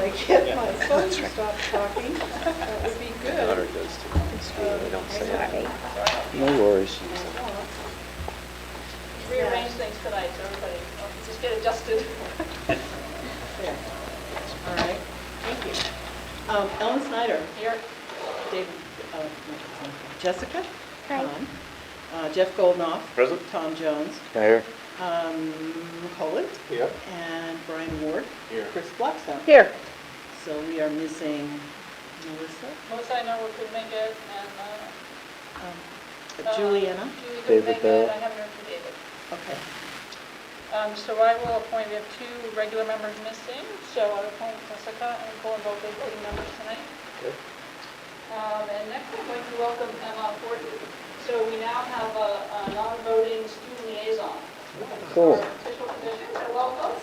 I get my phone to stop talking, that would be My good. daughter goes to public school, they don't say Sorry. that. No worries. Rearrange things tonight, so everybody just get adjusted. There. All right, thank you. Ellen Snyder. Here. David, Jessica. Hi. Tom. Jeff Goldnoff. Present. Tom Jones. Here. Colin. Here. And Brian Ward. Here. Chris Blackstone. Here. So we are missing Melissa. Melissa, I know we could make it, and Juliana. Julie could David make Bell. it. I haven't heard from David. Okay. So I will appoint, we have 2 regular members missing, so I'll appoint Jessica and Nicole both as voting members tonight. Okay. And next I'm going to welcome Emma Fortin. So we now have a non-voting student liaison. Cool. Our official position, so welcome.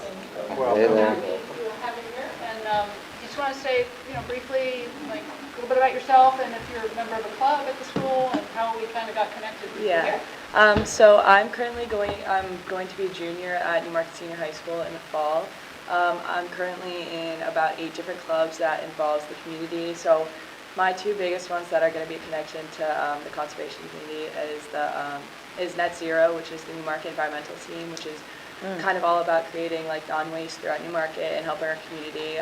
Hey there. Happy to have you here. And just want to say, briefly, like a little bit about yourself and if you're a member of a club at the school and how we kind of got connected with you Yeah. here. So I'm going to be a junior at Newmarket Senior High School in the fall. I'm currently in about 8 different clubs that involves the community. So my 2 biggest ones that are going to be a connection to the conservation community is Net Zero, which is the Newmarket environmental team, which is kind of all about creating like non-waste throughout Newmarket and helping our community.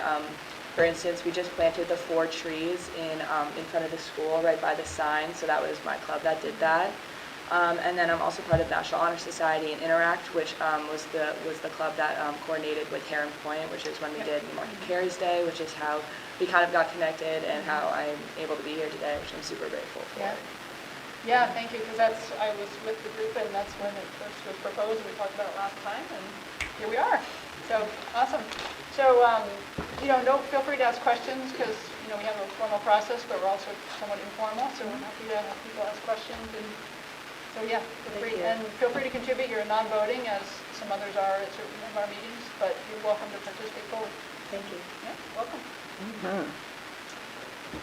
For instance, we just planted the 4 trees in front of the school right by the sign, so that was my club that did that. And then I'm also part of the National Honor Society and Interact, which was the club that coordinated with Heron Point, which is when we did Newmarket Cares Day, which is how we kind of got connected and how I'm able to be here today, which I'm super grateful for. Yeah, thank you, because I was with the group and that's when it first was proposed. We talked about it last time and here we are. So, awesome. So, feel free to ask questions because, we have a formal process, but we're also somewhat informal, so we're happy to have people ask questions. And so, yeah, feel free to contribute. You're non-voting, as some others are at certain of our meetings, but you're welcome to participate fully. Thank you. Yeah, welcome.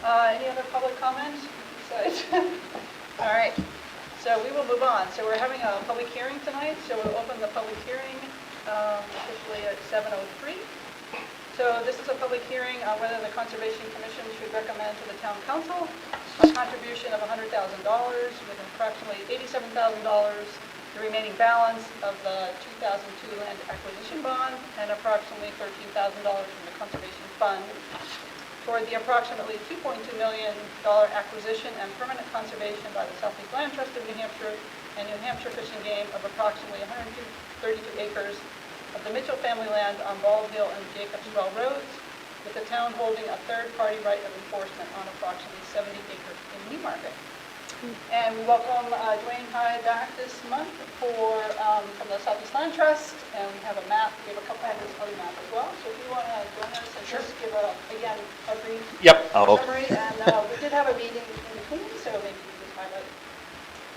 Any other public comments? Besides? All right, so we will move on. So we're having a public hearing tonight, so we'll open the public hearing officially at 7:03. So this is a public hearing on whether the Conservation Commission should recommend to the Town Council a contribution of $100,000 with approximately $87,000, the remaining balance of the 2002 land acquisition bond, and approximately $13,000 from the Conservation Fund toward the approximately $2.2 million acquisition and permanent conservation by the Southeast Land Trust of New Hampshire and New Hampshire Fish and Game of approximately 132 acres of the Mitchell family land on Bald Hill and Jacobswell Roads, with the town holding a third-party right of enforcement on approximately 70 acres in Newmarket. And we welcome Dwayne Hyde back this month from the Southeast Land Trust, and we have a map. We have a couple of this other map as well. So if you want to join us and just give a brief summary. And we did have a meeting in between, so maybe you can highlight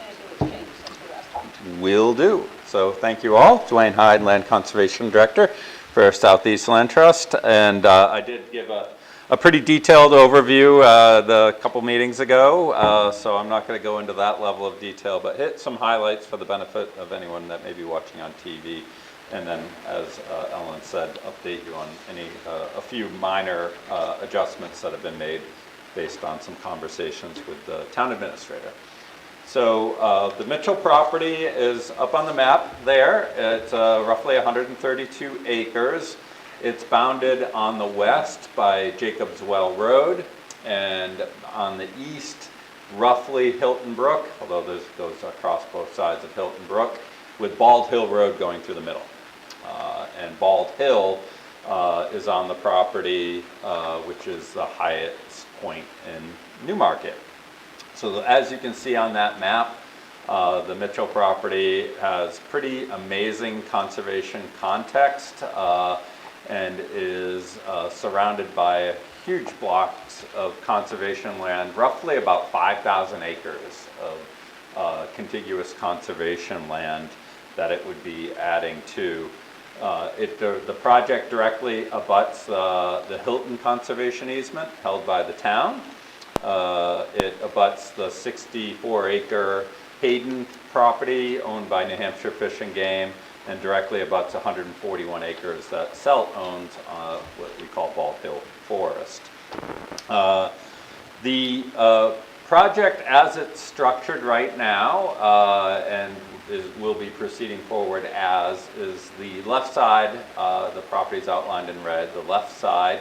anything that's changed since we last talked. Will do. So thank you all. Dwayne Hyde, Land Conservation Director for Southeast Land Trust. And I did give a pretty detailed overview the couple meetings ago, so I'm not going to go into that level of detail, but hit some highlights for the benefit of anyone that may be watching on TV. And then, as Ellen said, update you on a few minor adjustments that have been made based on some conversations with the town administrator. So the Mitchell property is up on the map there. It's roughly 132 acres. It's bounded on the west by Jacobs Well Road, and on the east, roughly Hilton Brook, although this goes across both sides of Hilton Brook, with Bald Hill Road going through the middle. And Bald Hill is on the property, which is the highest point in Newmarket. So as you can see on that map, the Mitchell property has pretty amazing conservation context and is surrounded by huge blocks of conservation land, roughly about 5,000 acres of contiguous conservation land that it would be adding to. The project directly abuts the Hilton Conservation Easement held by the town. It abuts the 64-acre Hayden property owned by New Hampshire Fish and Game, and directly abuts 141 acres that CELT owns, what we call Bald Hill Forest. The project as it's structured right now, and will be proceeding forward as, is the left side, the property is outlined in red, the left side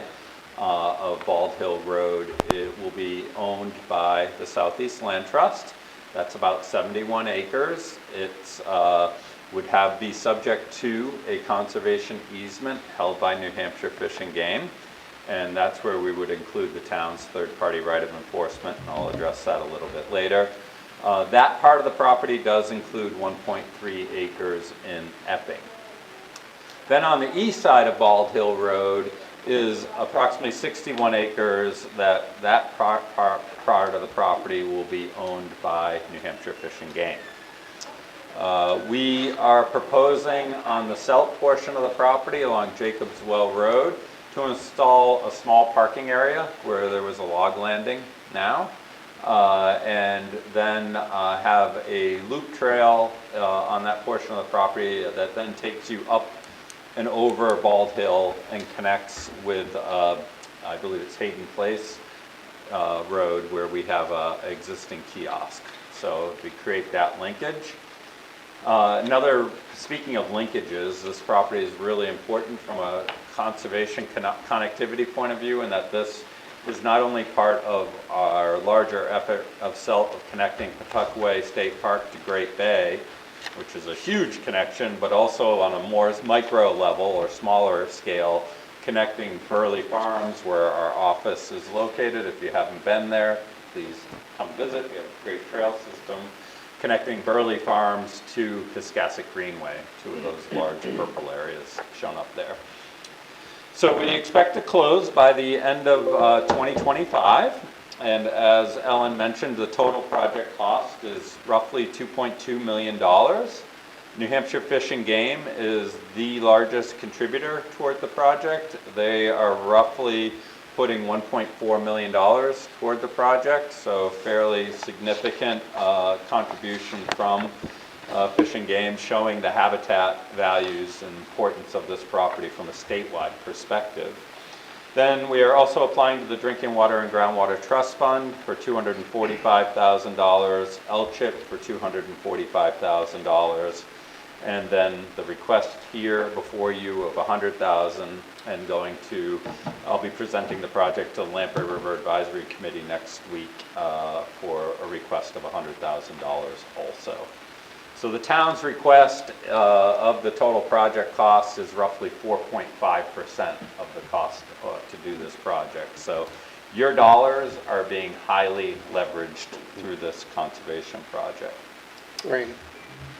of Bald Hill Road, it will be owned by the Southeast Land Trust. That's about 71 acres. It's would be subject to a conservation easement held by New Hampshire Fish and Game. And that's where we would include the town's third-party right of enforcement, and I'll address that a little bit later. That part of the property does include 1.3 acres in Epping. Then on the east side of Bald Hill Road is approximately 61 acres that part of the property will be owned by New Hampshire Fish and Game. We are proposing on the CELT portion of the property along Jacobs Well Road to install a small parking area where there was a log landing now, and then have a loop trail on that portion of the property that then takes you up and over Bald Hill and connects with, I believe it's Hayden Place Road, where we have an existing kiosk. So we create that linkage. Speaking of linkages, this property is really important from a conservation connectivity point of view, in that this is not only part of our larger effort of CELT of connecting Pawtuckaway State Park to Great Bay, which is a huge connection, but also on a more micro level or smaller scale, connecting Burley Farms, where our office is located. If you haven't been there, please come visit. We have a great trail system connecting Burley Farms to Piscasset Greenway, two of those large purple areas shown up there. So we expect to close by the end of 2025. And as Ellen mentioned, the total project cost is roughly $2.2 million. New Hampshire Fish and Game is the largest contributor toward the project. They are roughly putting $1.4 million toward the project, so fairly significant contribution from Fish and Game, showing the habitat values and importance of this property from a statewide perspective. Then we are also applying to the Drinking Water and Groundwater Trust Fund for $245,000, LCHIP for $245,000, and then the request here before you of $100,000, and I'll be presenting the project to the Lamprey River Advisory Committee next week for a request of $100,000 also. So the town's request of the total project cost is roughly 4.5% of the cost to do this project. So your dollars are being highly leveraged through this conservation project. Right.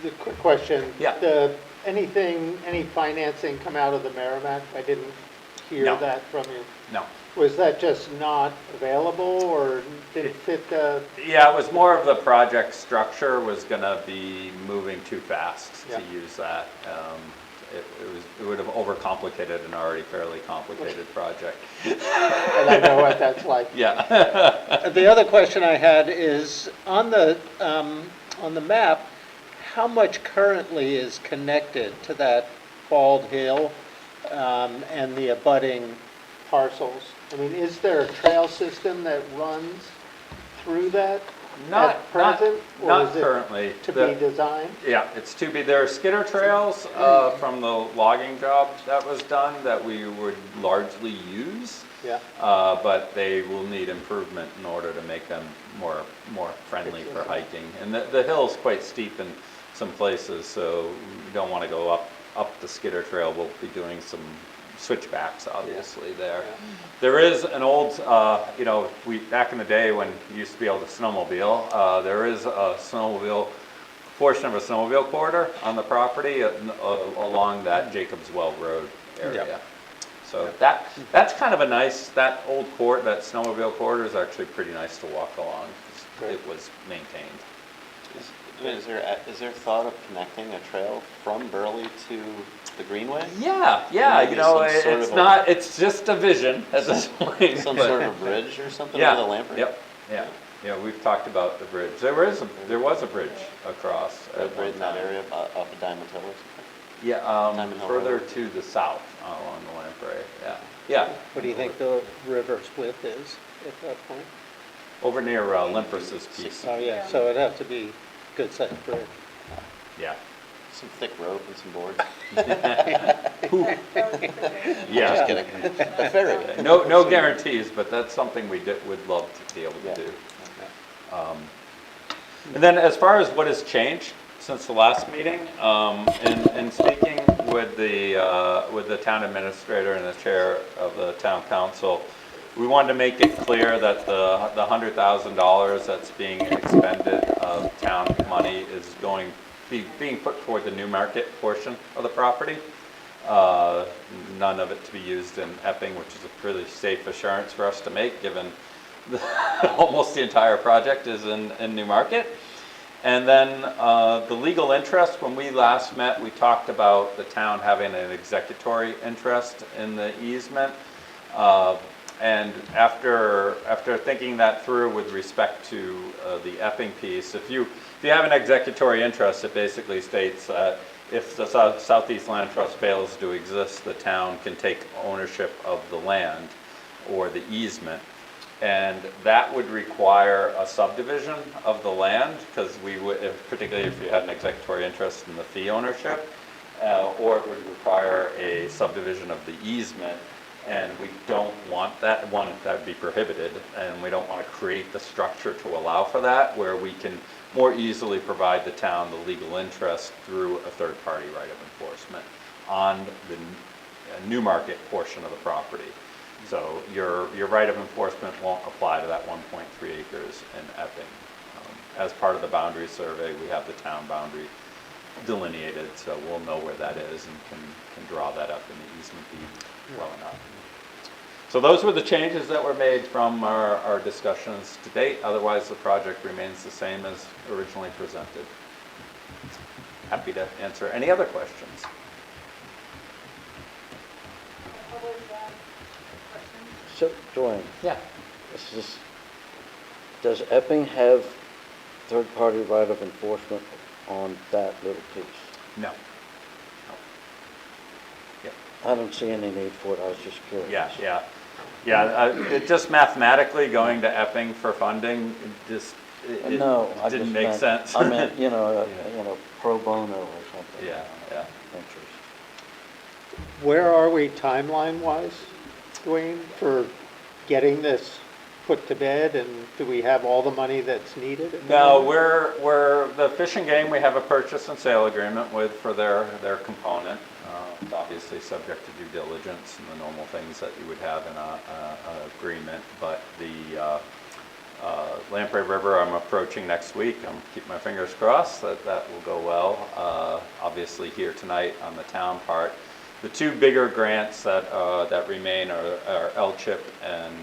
The quick question. Yeah. Any financing come out of the Merrimack? I didn't hear No. that from you. No. Was that just not available, or didn't fit the? Yeah, it was more of the project structure was going to be moving too fast to use that. It would have overcomplicated an already fairly complicated project. And I know what that's like. Yeah. The other question I had is on the map, how much currently is connected to that Bald Hill and the abutting parcels? I mean, is there a trail system that runs through that at present? Not currently. To be designed? Yeah, it's to be. There are skidder trails from the logging job that was done that we would largely use. Yeah. But they will need improvement in order to make them more friendly for hiking. And the hill's quite steep in some places, so we don't want to go up the skidder trail. We'll be doing some switchbacks, obviously, there. Yeah. There is an old, back in the day when you used to be able to snowmobile, there is a portion of a snowmobile corridor on the property along that Jacobs Well Road area. Yeah. So that's kind of that old that snowmobile corridor is actually pretty nice to walk along. It was maintained. Is there thought of connecting a trail from Burley to the Greenway? Yeah, it's just a vision at this point. Some sort of bridge or something Yeah, over the Lamprey? Yep, yeah, we've talked about the bridge. There was a bridge across. A bridge in that area off of Diamond Hill or something? Yeah, Diamond Hill further Road. to the south along the Lamprey, yeah. Yeah. What do you think the river's width is at that point? Over near Olympus's piece, Oh, yeah, so it'd have to be good sized bridge. yeah. Some thick rope and some boards. Yeah. Just kidding. A ferry. No guarantees, but that's something would love to be able to Yeah. do. And then as far as what has changed since the last meeting, in speaking with the town administrator and the chair of the town council, we wanted to make it clear that the $100,000 that's being expended of town money is being put toward the Newmarket portion of the property. None of it to be used in Epping, which is a really safe assurance for us to make, given almost the entire project is in Newmarket. And then the legal interest, when we last met, we talked about the town having an executory interest in the easement. And after thinking that through with respect to the Epping piece, if you have an executory interest, it basically states that if the Southeast Land Trust fails to exist, the town can take ownership of the land or the easement. And that would require a subdivision of the land, because we would, particularly if you had an executory interest in the fee ownership, or it would require a subdivision of the easement. And we don't want that, that would be prohibited, and we don't want to create the structure to allow for that, where we can more easily provide the town the legal interest through a third-party right of enforcement on the Newmarket portion of the property. So your right of enforcement won't apply to that 1.3 acres in Epping. As part of the boundary survey, we have the town boundary delineated, so we'll know where that is and can draw that up in the easement deed well enough. So those were the changes that were made from our discussions to date. Otherwise, the project remains the same as originally presented. Happy to answer any other questions. So, Dwayne, Yeah. does Epping have third-party right of enforcement on that little piece? No. I don't see any need for it, I was just curious. Yeah, it just mathematically going to Epping for funding, it No, I didn't just make meant- sense. I meant, pro bono or something. Yeah. Interest. Where are we timeline-wise, Dwayne, for getting this put to bed? And do we have all the money that's needed? at the No, moment? we're the Fish and Game, we have a purchase and sale agreement with for their component. It's obviously subject to due diligence and the normal things that you would have in a agreement. But the Lamprey River, I'm approaching next week. I'm keeping my fingers crossed that will go well. Obviously here tonight on the town part. The two bigger grants that remain are LCHIP and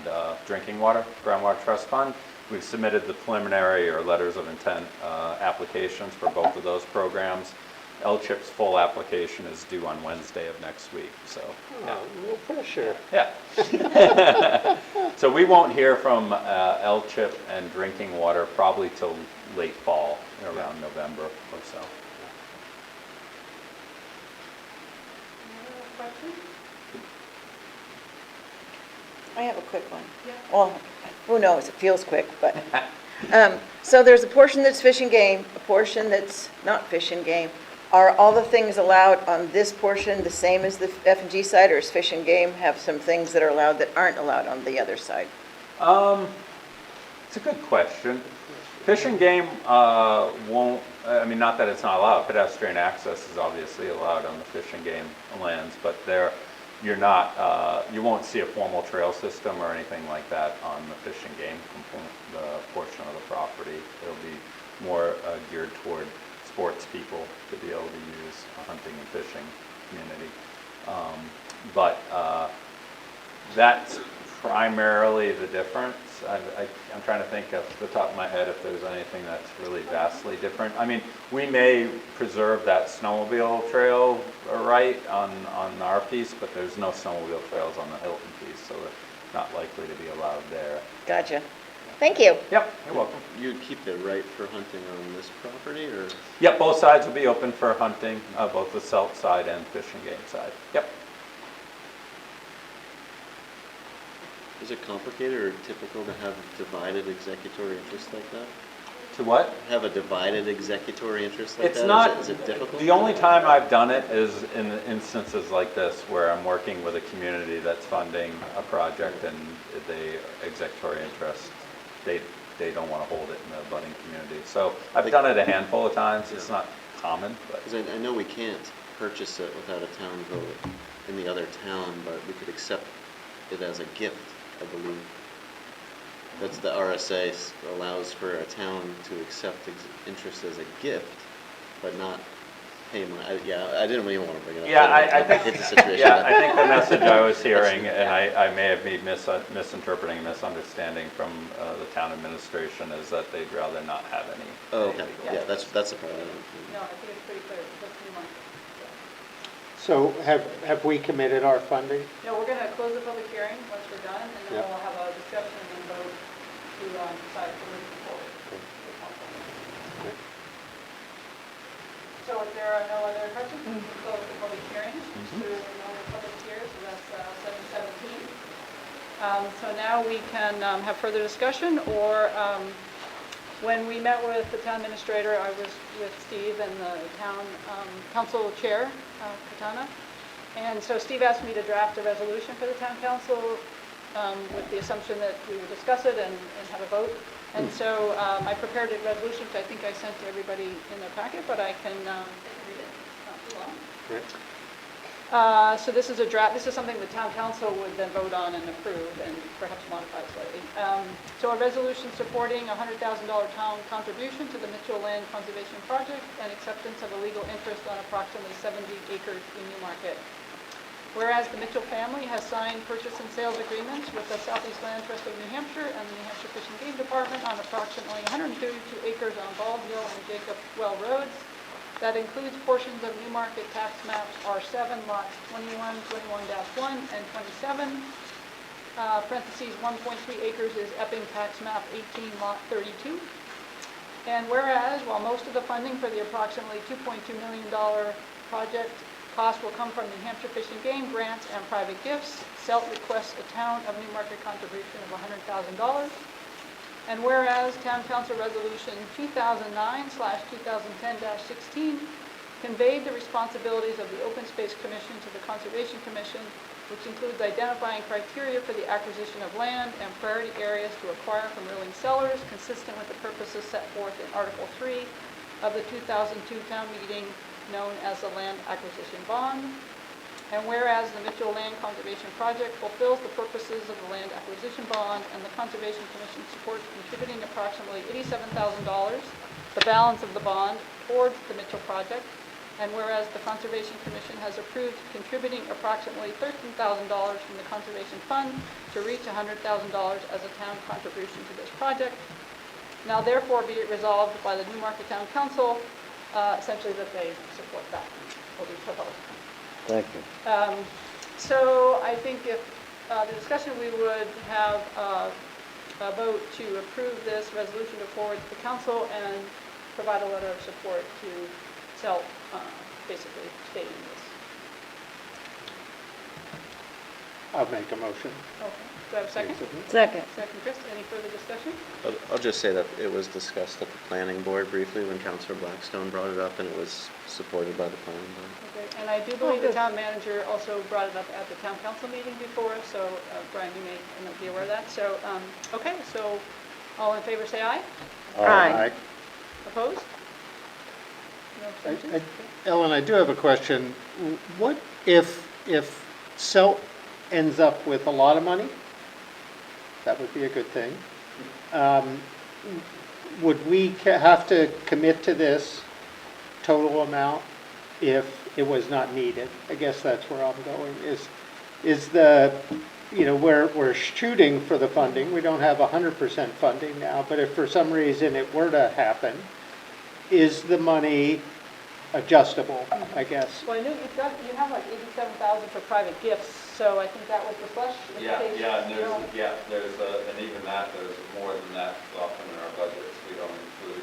Drinking Water, Groundwater Trust Fund. We've submitted the preliminary or letters of intent applications for both of those programs. LCHIP's full application is due on Wednesday of next week, so. Oh, no pressure. Yeah. So we won't hear from LCHIP and Drinking Water probably till late fall, around November or so. I have a quick one. Yeah. Well, who knows, it feels quick, but, so there's a portion that's fish and game, a portion that's not fish and game. Are all the things allowed on this portion the same as the F&G side, or is fish and game have some things that are allowed that aren't allowed on the other side? It's a good question. Fish and Game won't, I mean, not that it's not allowed, pedestrian access is obviously allowed on the Fish and Game lands, but you're not, you won't see a formal trail system or anything like that on the Fish and Game component, the portion of the property. It'll be more geared toward sports people to be able to use a hunting and fishing community. But that's primarily the difference. I'm trying to think off the top of my head if there's anything that's really vastly different. I mean, we may preserve that snowmobile trail right on our piece, but there's no snowmobile trails on the Hilton piece, so it's not likely to be allowed there. Gotcha. Thank you. Yep, you're welcome. You'd keep it right for hunting on this property, or? Yep, both sides will be open for hunting, both the Celt side and Fish and Game side. Yep. Is it complicated or typical to have divided executory interest like that? To what? Have a divided executory interest like that? It's not, Is it difficult? the only time I've done it is in instances like this where I'm working with a community that's funding a project and the executory interest, they don't want to hold it in the budding community. So I've done it a handful of times. It's not common, but. Because I know we can't purchase it without a town vote in the other town, but we could accept it as a gift, I believe. That's the RSA allows for a town to accept interest as a gift, but not pay money. Yeah, I didn't even want to bring it up. Yeah, I think, hate the situation. yeah, I think the message I was hearing, and I may have been misinterpreting, misunderstanding from the town administration, is that they'd rather not have any. Oh, okay, any yeah, that's the part. No, I think it's pretty clear, that's Newmarket. So have we committed our funding? No, we're going to close the public hearing once we're done, and then Yeah. we'll have a discussion and then vote to decide to move forward. So if there are no other questions, we can close the public hearing. So no other public here, so that's 7:17. So now we can have further discussion, or when we met with the town administrator, I was with Steve and the town council chair, Katana. And so Steve asked me to draft a resolution for the town council with the assumption that we would discuss it and have a vote. And so I prepared a resolution, which I think I sent to everybody in their packet, but I can read it. It's not too long. Right. So this is a draft, this is something the town council would then vote on and approve and perhaps modify slightly. So a resolution supporting a $100,000 town contribution to the Mitchell Land Conservation Project and acceptance of a legal interest on approximately 70 acres in Newmarket. Whereas the Mitchell family has signed purchase and sales agreements with the Southeast Land Trust of New Hampshire and the New Hampshire Fish and Game Department on approximately 132 acres on Bald Hill and Jacob Well Roads. That includes portions of Newmarket tax maps R7, lots 21, 21-1, and 27. Parentheses 1.3 acres is Epping tax map 18, lot 32. And whereas, while most of the funding for the approximately $2.2 million project cost will come from New Hampshire Fish and Game grants and private gifts, CELT requests a town of Newmarket contribution of $100,000. And whereas Town Council Resolution 2009/2010-16 conveyed the responsibilities of the Open Space Commission to the Conservation Commission, which includes identifying criteria for the acquisition of land and priority areas to acquire from willing sellers, consistent with the purposes set forth in Article 3 of the 2002 town meeting known as the Land Acquisition Bond. And whereas the Mitchell Land Conservation Project fulfills the purposes of the Land Acquisition Bond and the Conservation Commission supports contributing approximately $87,000, the balance of the bond, towards the Mitchell project. And whereas the Conservation Commission has approved contributing approximately $13,000 from the Conservation Fund to reach $100,000 as a town contribution to this project. Now therefore be it resolved by the Newmarket Town Council, essentially that they support that, what we proposed. Thank you. So I think if the discussion, we would have a vote to approve this resolution to forward to the council and provide a letter of support to CELT, basically stating this. I'll make a motion. Okay. Do I have a second? Second. Second, Chris. Any further discussion? I'll just say that it was discussed at the planning board briefly when Councilor Blackstone brought it up, and it was supported by the planning board. Okay. And I do believe the town manager also brought it up at the town council meeting before, so Brian, you may be aware of that. So, okay, so all in favor say aye. Aye. Opposed? No abstentions? Ellen, I do have a question. What if CELT ends up with a lot of money? That would be a good thing. Would we have to commit to this total amount if it was not needed? I guess that's where I'm going. Is the, we're shooting for the funding. We don't have 100% funding now, but if for some reason it were to happen, is the money adjustable, I guess. Well, I knew you have like 87,000 for private gifts, so I think that was the slush. Yeah, implication, yeah, and you know. and even that, there's more than that often in our budgets. We don't include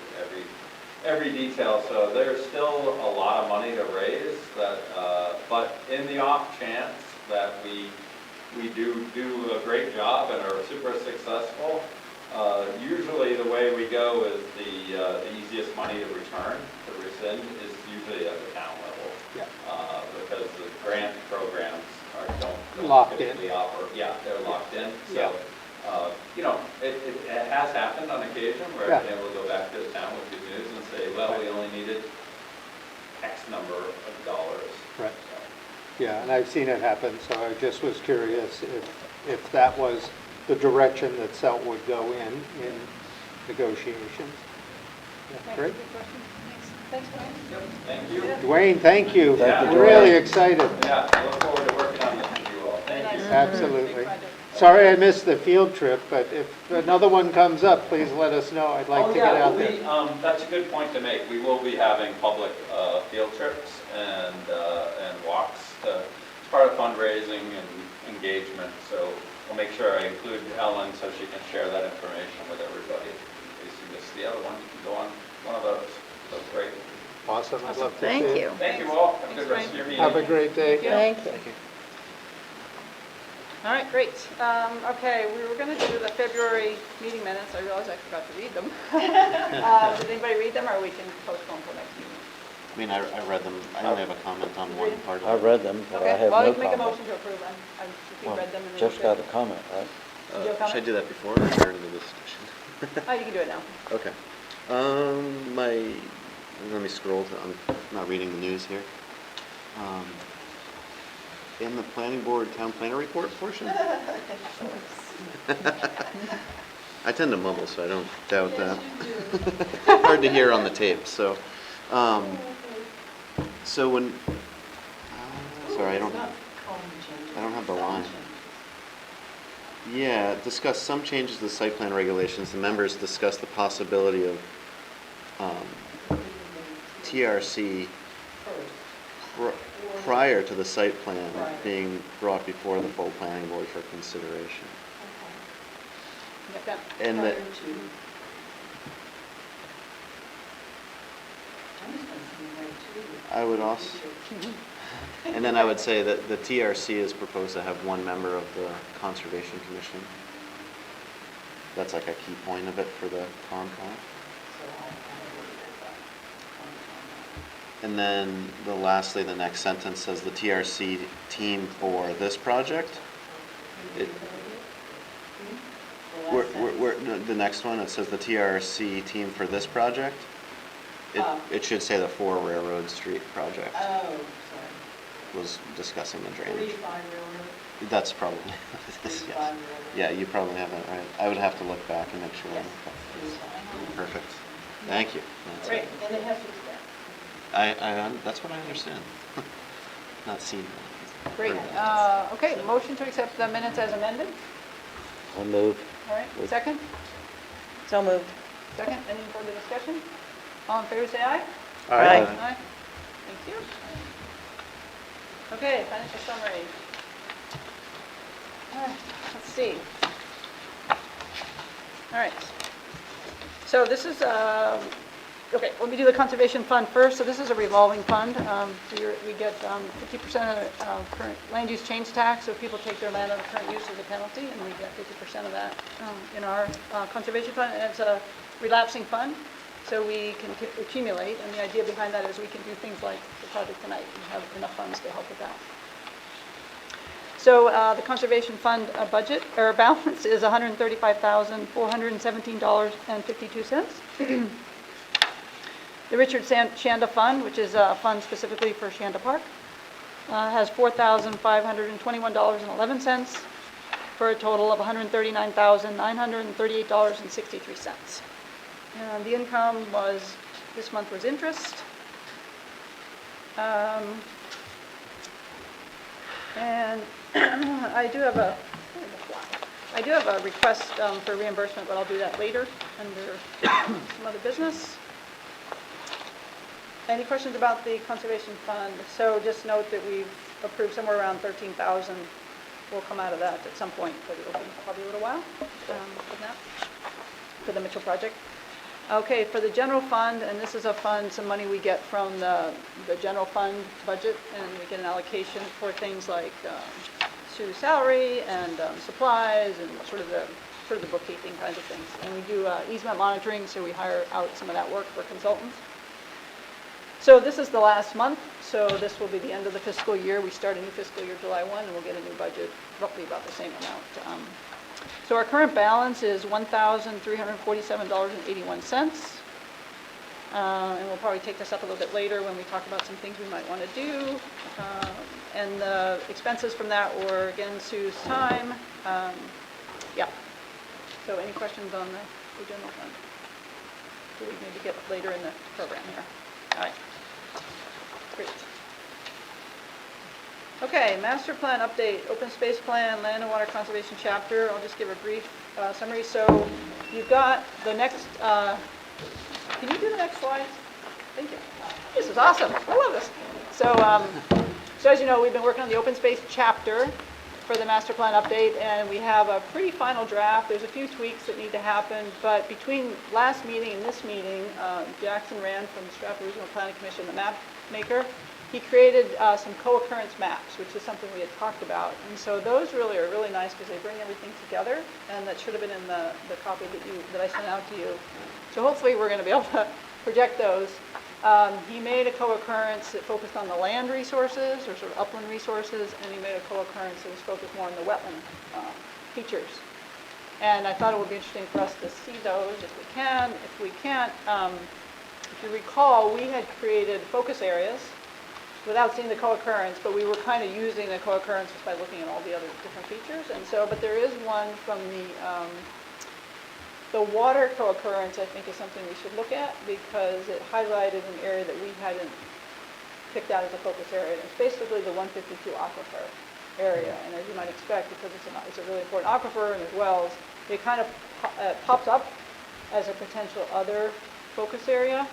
every detail, so there's still a lot of money to raise that, but in the off chance that we do a great job and are super successful, usually the way we go is the easiest money to return, to rescind, is usually at the town level. Yeah. Because the grant programs don't Locked in. typically offer, yeah, they're locked in. Yeah. So, it has happened on occasion where Yeah. I've been able to go back to the town with good news and say, well, we only needed X number of dollars. Right. So, Yeah, and I've seen it happen, so I just was curious if that was the direction that CELT would go in negotiations. Yeah, great. Good question. Thanks, Brian. Thank you. Dwayne, thank you. Thank you, We're really Dwayne. excited. Yeah, I look forward to working on this with you all. Thank you. Absolutely. Big project. Sorry I missed the field trip, but if another one comes up, please let us know. I'd like to get out there. That's a good point to make. We will be having public field trips and walks as part of fundraising and engagement. So I'll make sure I include Ellen so she can share that information with everybody. In case you missed the other one, you can go on one of those. So great. Awesome, I'd love to see Thank it. you. Thank you all. Have a good rest of your meeting. Have a great day. Thank you. Thank you. All right, great. Okay, we were going to do the February meeting minutes. I realized I forgot to read them. Did anybody read them, or we can postpone till next meeting? I mean, I read them, I only have a comment on one part of it. I read them, but I Okay, have well, no you can make a comment. motion to approve them. If you Well, read them. And then Just you got could- a comment, right? You have a Should I comment? do that before or during the discussion? Oh, you can do it now. Okay. Let me scroll to, I'm not reading the news here. In the planning board town planner report portion? I tend to mumble, so I don't doubt that. Hard to hear on the tape, so, so when, sorry, I don't have the line. Yeah, discuss some changes to the site plan regulations. The members discussed the possibility of TRC prior to the site plan being brought before the full planning board for consideration. You got that? And that, I would also, and then I would say that the TRC is proposed to have one member of the Conservation Commission. That's like a key point of it for the Concom. And then lastly, the next sentence says the TRC team for this project. The next one, it says the TRC team for this project. It should say the 4 Railroad Street project. Oh, sorry. Was discussing the drainage. 45 Railroad. That's probably, yes. Yeah, you probably have that right. I would have to look back and make sure. Perfect. Thank you. That's Great. it. And they have to expand. That's what I understand. Not seen. Great. Okay, motion to accept the minutes as amended. I move. All right, second? So moved. Second, any further discussion? All in favor, say aye. Aye. Aye. Thank you. Okay, financial summary. Let's see. All right. So this is, okay, let me do the conservation fund first. So this is a revolving fund. We get 50% of current land use change tax. So if people take their land out of current use as a penalty, and we get 50% of that in our conservation fund. And it's a relapsing fund, so we can accumulate. And the idea behind that is we can do things like the project tonight and have enough funds to help with that. So the conservation fund budget, or balance, is $135,417.52. The Richard Shanda Fund, which is a fund specifically for Shanda Park, has $4,521.11 for a total of $139,938.63. And the income this month was interest. And I do have a request for reimbursement, but I'll do that later under some other business. Any questions about the conservation fund? So just note that we've approved somewhere around 13,000 will come out of that at some point, but it'll be probably a little while from that, for the Mitchell project. Okay, for the general fund, and this is a fund, some money we get from the general fund budget, and we get an allocation for things like Sue's salary and supplies and sort of the bookkeeping kinds of things. And we do easement monitoring, so we hire out some of that work for consultants. So this is the last month, so this will be the end of the fiscal year. We start a new fiscal year July 1, and we'll get a new budget, roughly about the same amount. So our current balance is $1,347.81. And we'll probably take this up a little bit later when we talk about some things we might want to do. And the expenses from that were, again, Sue's time. Yeah. So any questions on the general fund? Do we maybe get later in the program here? All right. Great. Okay, master plan update, open space plan, land and water conservation chapter. I'll just give a brief summary. So you've got the next, can you do the next slide? Thank you. This is awesome. I love this. So, so as you know, we've been working on the open space chapter for the master plan update, and we have a pretty final draft. There's a few tweaks that need to happen, but between last meeting and this meeting, Jackson Rand from the Stratford Regional Planning Commission, the map maker, he created some co-occurrence maps, which is something we had talked about. And so those really are really nice because they bring everything together, and that should have been in the copy that I sent out to you. So hopefully we're going to be able to project those. He made a co-occurrence that focused on the land resources, or sort of upland resources, and he made a co-occurrence that was focused more on the wetland features. And I thought it would be interesting for us to see those if we can. If we can't, if you recall, we had created focus areas without seeing the co-occurrence, but we were kind of using the co-occurrence just by looking at all the other different features. And so, but there is one from the water co-occurrence, I think, is something we should look at because it highlighted an area that we hadn't picked out as a focus area. It's basically the 152 aquifer area. And as you might expect, because it's a really important aquifer and as wells, it kind of pops up as a potential other focus area.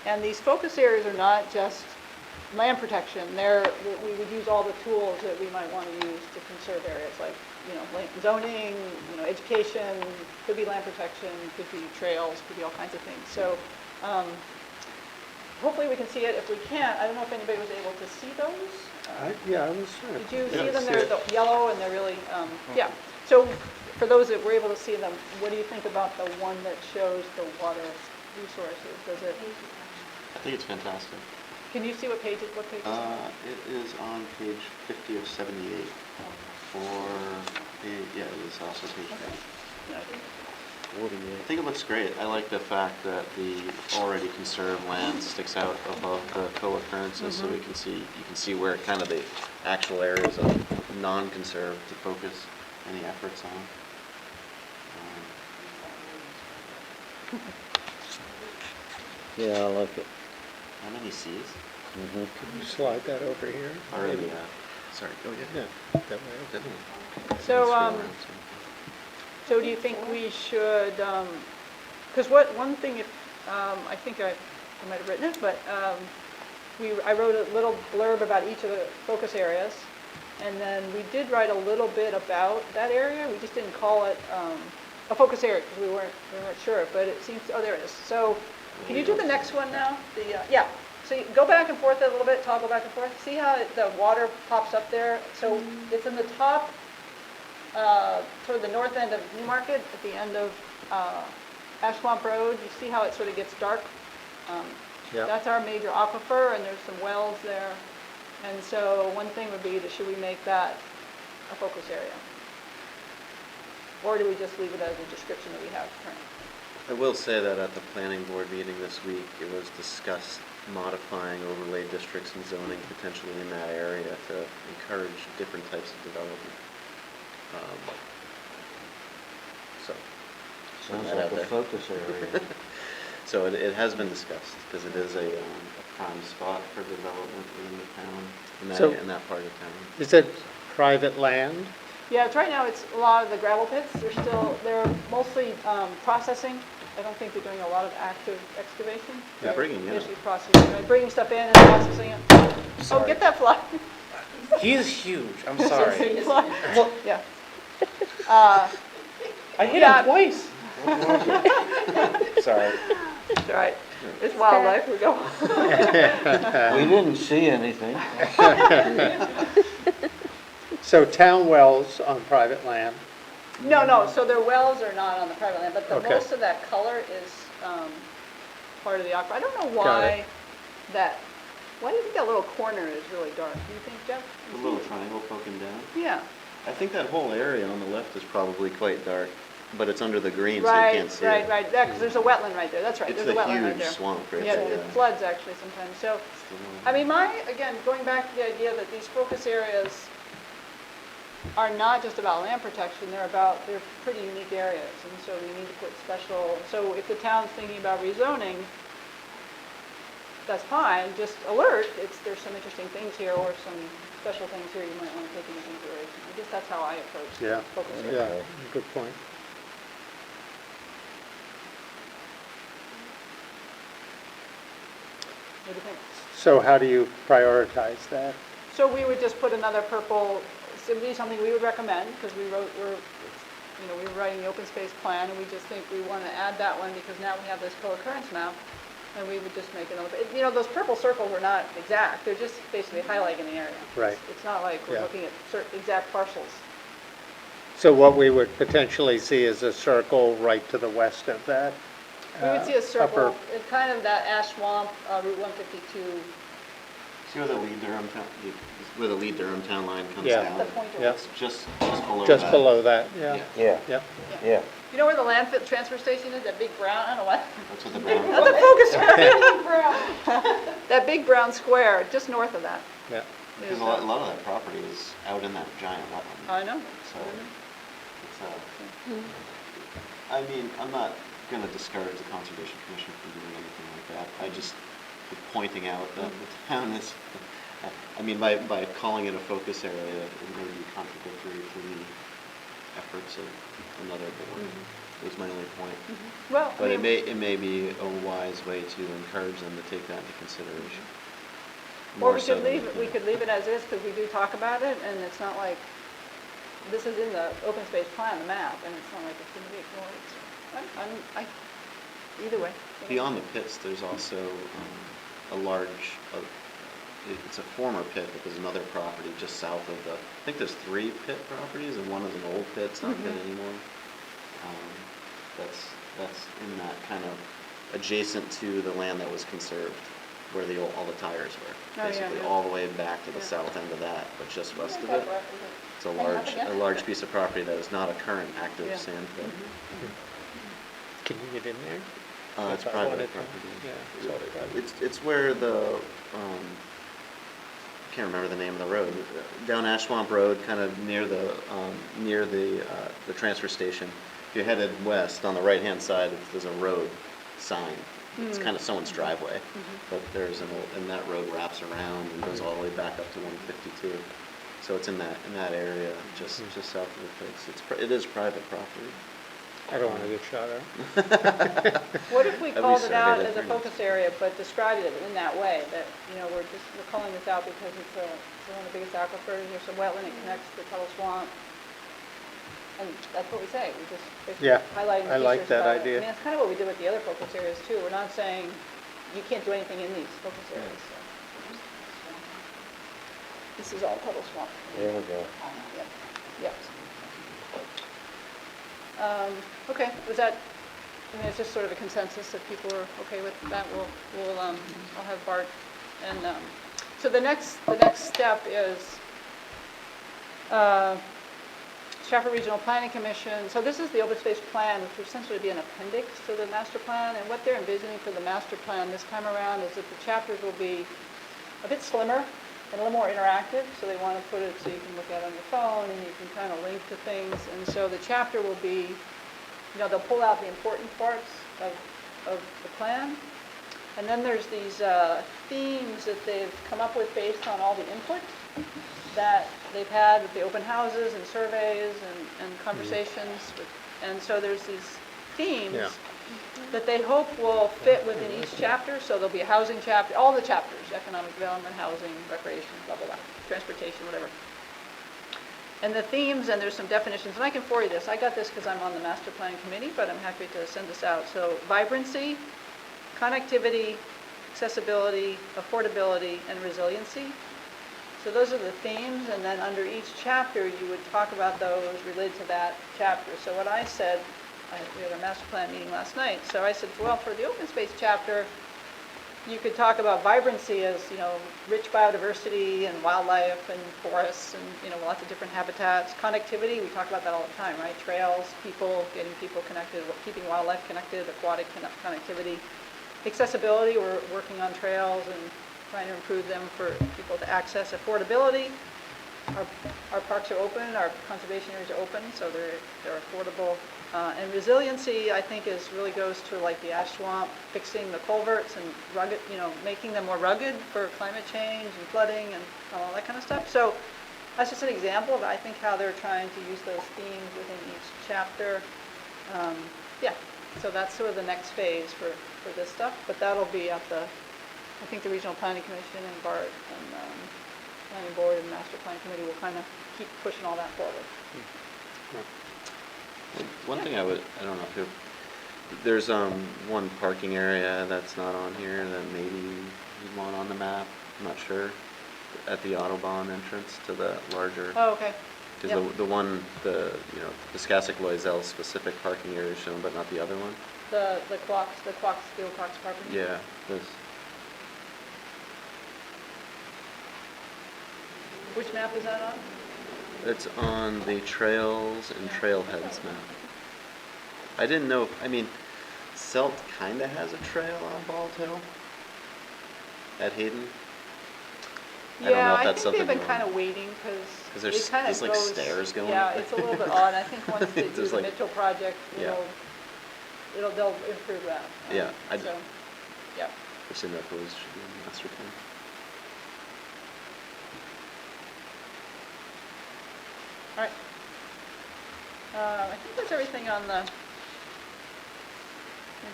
And these focus areas are not just land protection. We would use all the tools that we might want to use to conserve areas, like land zoning, education, could be land protection, could be trails, could be all kinds of things. So hopefully we can see it. If we can't, I don't know if anybody was able to see those. Yeah, I was trying to. Did you see them? They're the yellow and they're really, yeah. So for those that were able to see them, what do you think about the one that shows the water resources? Does it? I think it's fantastic. Can you see what page? What page? It is on page 50 of 78. Yeah, it is also page 50. Yeah, I think it looks great. I like the fact that the already conserved land sticks out above the co-occurrences, so you can see where kind of the actual areas of non-conserved to focus any efforts on. Yeah, I like it. How many C's Could you slide that over here? are in the, sorry, go ahead. Yeah, that way. Definitely. So, Scroll around, so do you think we should, because one thing, if, I think I might have written it, but I wrote a little blurb about each of the focus areas, and then we did write a little bit about that area. We just didn't call it a focus area because we weren't sure, but it seems, oh, there it is. So can you do the next one now? Yeah. So you go back and forth a little bit, toggle back and forth. See how the water pops up there? So it's in the top, toward the north end of Newmarket, at the end of Ash Swamp Road. You see how it sort of gets dark? Yeah. That's our major aquifer, and there's some wells there. And so one thing would be, should we make that a focus area? Or do we just leave it as a description that we have currently? I will say that at the planning board meeting this week, it was discussed modifying overlay districts and zoning potentially in that area to encourage different types of development. So, putting Sounds that like out a there. focus area. So it has been discussed because it is a prime spot for development within the town, in that part of town. Is it private land? Yeah, right now it's a lot of the gravel pits. They're mostly processing I don't think they're doing a lot of active excavation. They're bringing it. Basically processing, right? Bringing stuff in and processing it. Oh, Sorry. get that fly. He's huge. I'm sorry. Big fly. Yeah. I hit Yeah. him twice. Sorry. It's all right. It's wildlife, we go. We didn't see anything. So town wells on private land, No, so their wells are not on the private land, but Okay. most of that color is part of the aquifer. I don't know Got why it. why do you think that little corner is really dark? Do you think, Jeff? The little triangle poking down. Yeah. I think that whole area on the left is probably quite dark, but it's under the green, so you can't see it. Right, yeah, because there's a wetland right there, that's right, It's there's a the wetland right huge there. swamp right Yeah, there. it floods actually sometimes, so, I mean, again, going back to the idea that these focus areas are not just about land protection, they're pretty unique areas, and so we need to put so if the town's thinking about rezoning, that's fine, just alert, there's some interesting things here, or some special things here you might want to take into consideration. I guess that's how I approach Yeah. focus areas. yeah, good point. What do you think? So how do you prioritize that? So we would just put another purple, so it would be something we would recommend, because we were writing the open space plan, and we just think we want to add that one, because now we have this co-occurrence map, and we would just make another, those purple circles are not exact, they're just basically highlighting the area. Right. It's not like we're Yeah. looking at exact parcels. So what we would potentially see is a circle right to the west of that? We would see a circle, upper- it's kind of that ash swamp, Route 152, See where the Lee Durham town, where the Lee Durham town line comes Yeah. down? the pointer. Yeah. It's just below Just that. below that, yeah. Yeah, Yep. yeah. You know where the landfill transfer station is, that big brown, I don't know what. That's what the brown. That's a focus area. That big brown square, just north of that. Yeah. Because a lot of that property is out in that giant wetland. I know. So, it's, I mean, I'm not gonna discourage the Conservation Commission from doing anything like that. I just pointing out that the town is, I mean, by calling it a focus area, it may be contradictory to the efforts of another board, was my only point. Well, But it may be a wise way to encourage them to take that into consideration. or More so than we could leave it as is, because we do talk about it, and it's not like, this is in the open space plan, the map, and it's not like it's going to be ignored. So, either way. Beyond the pits, there's also a large, it's a former pit, but there's another property just south of the, I think there's 3 pit properties, and one is an old pit, it's not a pit anymore. That's in that kind of adjacent to the land that was conserved, where all the tires were. Oh, yeah, Basically, yeah. all the way back to the Yeah. south end of that, but just west of Okay, it. well, It's a Hang on large, again. a large piece of property that is not a current active Yeah. sand pit. Can you get in there? It's If I wanted private to. property. Yeah, it's all private. It's where the, can't remember the name of the road, down Ash Swamp Road, kind of near the transfer station. If you're headed west, on the right-hand side, there's a road sign. It's kind of someone's driveway, but and that road wraps around and goes all the way back up to 152. So it's in that area, just south of the pits. It is private property. I don't want to get shot at. What if we Have we called it out surveyed as it a for focus area, but described it in that way, that, we're calling this out because it's one of the biggest aquifers, there's some wetland, it connects to Tuttle Swamp, and that's what we say, we just basically Yeah, highlight I like that about it. idea. I mean, it's kind of what we did with the other focus areas too, we're not saying you can't do anything in these focus areas, so. This is all Tuttle Swamp. There we go. Yep, yep. Okay, was that, it's just sort of a consensus if people are okay with that, I'll have Bart. And, so the next step is, Stratford Regional Planning Commission, so this is the open space plan, which would essentially be an appendix to the master plan, and what they're envisioning for the master plan this time around is that the chapters will be a bit slimmer and a little more interactive, so they want to put it so you can look at it on your phone and you can kind of link to things, and so the chapter will be, they'll pull out the important parts of the plan, and then there's these themes that they've come up with based on all the input that they've had with the open houses and surveys and conversations, and so there's these themes. Yeah. that they hope will fit within each chapter. So there'll be a housing chapter, all the chapters, economic development, housing, recreation, blah, blah, blah, transportation, whatever. And the themes, and there's some definitions, and I can forward you this. I got this because I'm on the master plan committee, but I'm happy to send this out. So vibrancy, connectivity, accessibility, affordability, and resiliency. So those are the themes, and then under each chapter, you would talk about those related to that chapter. So what I said, we had a master plan meeting last night, so I said, well, for the open space chapter, you could talk about vibrancy as, rich biodiversity and wildlife and forests and, lots of different habitats. Connectivity, we talk about that all the time, right? Trails, people, getting people connected, keeping wildlife connected, aquatic connectivity. Accessibility, we're working on trails and trying to improve them for people to access. Affordability, our parks are open, our conservation areas are open, so they're affordable. And resiliency, I think, really goes to like the ash swamp, fixing the culverts and rugged, making them more rugged for climate change and flooding and all that kind of stuff. So that's just an example of, I think, how they're trying to use those themes within each chapter. Yeah, so that's sort of the next phase for this stuff, but that'll be at I think the Regional Planning Commission and BART and Planning Board and Master Plan Committee will kind of keep pushing all that forward. One thing I don't know if there's one parking area that's not on here that maybe you want on the map. I'm not sure. At the Autobahn entrance to the larger. Oh, okay. Because Yep. the one, the Piscasset-Loisel specific parking area is shown, but not the other one. The old Cox property? Yeah, this. Which map is that on? It's on the Trails and Trailheads map. I didn't know, Selt kinda has a trail on Bald Hill at Hayden. I don't know Yeah, if I that's think they've something been you kind want- of waiting because there's- it kind of there's, like, goes. stairs going Yeah, up. it's a little bit odd. I think once they do There's, the like- Mitchell project, Yeah. they'll improve that. Yeah, So, yeah. I've seen that proposed should be in the master plan. All right. I think that's everything on the, let me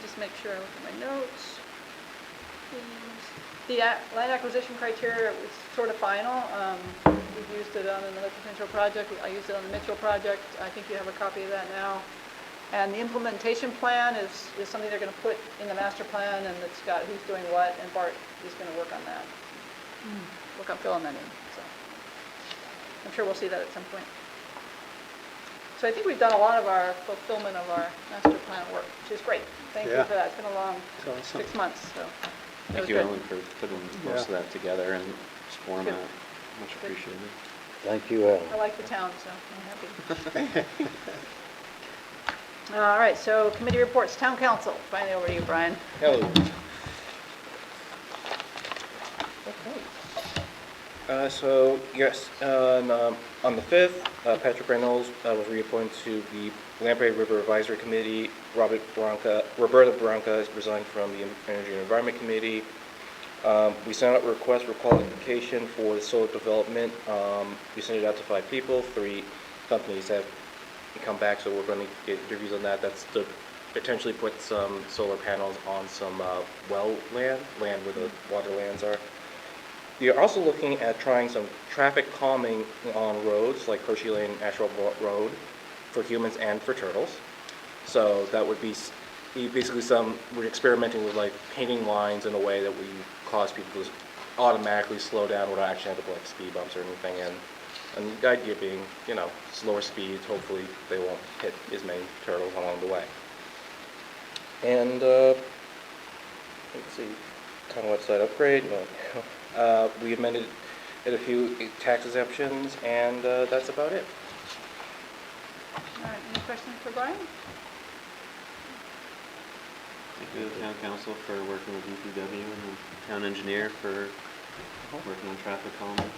just make sure I look at my notes. The land acquisition criteria was sort of final. We've used it on another potential project. I used it on the Mitchell project. I think you have a copy of that now. And the implementation plan is something they're going to put in the master plan, and it's got who's doing what, and Bart is going to work on that. Work on filling that in. So I'm sure we'll see that at some point. So I think we've done a lot of our fulfillment of our master plan work, which is great. Thank you Yeah. for that. It's been a long It's awesome. 6 months, so. that Thank was you, good. Ellen, for putting most of that together in this format. Much appreciated. Thank you, Ellen. I like the town, so I'm happy. All right, so committee reports, town council. Finally over to you, Brian. Hello. So, yes, on the 5th, Patrick Reynolds was reappointed to the Lamprey River Advisory Committee. Roberta Branca resigned from the Energy and Environment Committee. We sent out a request for qualification for the solar development. We sent it out to 5 people. 3 companies have come back, so we're going to get interviews on that. That's to potentially put some solar panels on some well land where the water lands are. We are also looking at trying some traffic calming on roads like Hershey Lane, Asphalt Road, for humans and for turtles. So that would be basically we're experimenting with like painting lines in a way that we cause people to automatically slow down without actually having to put like speed bumps or anything in. And the idea being, slower speeds, hopefully they won't hit as many turtles along the way. And, let's see, town website upgrade, we amended a few tax exemptions, and that's about it. All right, any questions for Brian? Thank you to the town council for working with DPW and the town engineer for working on traffic calming.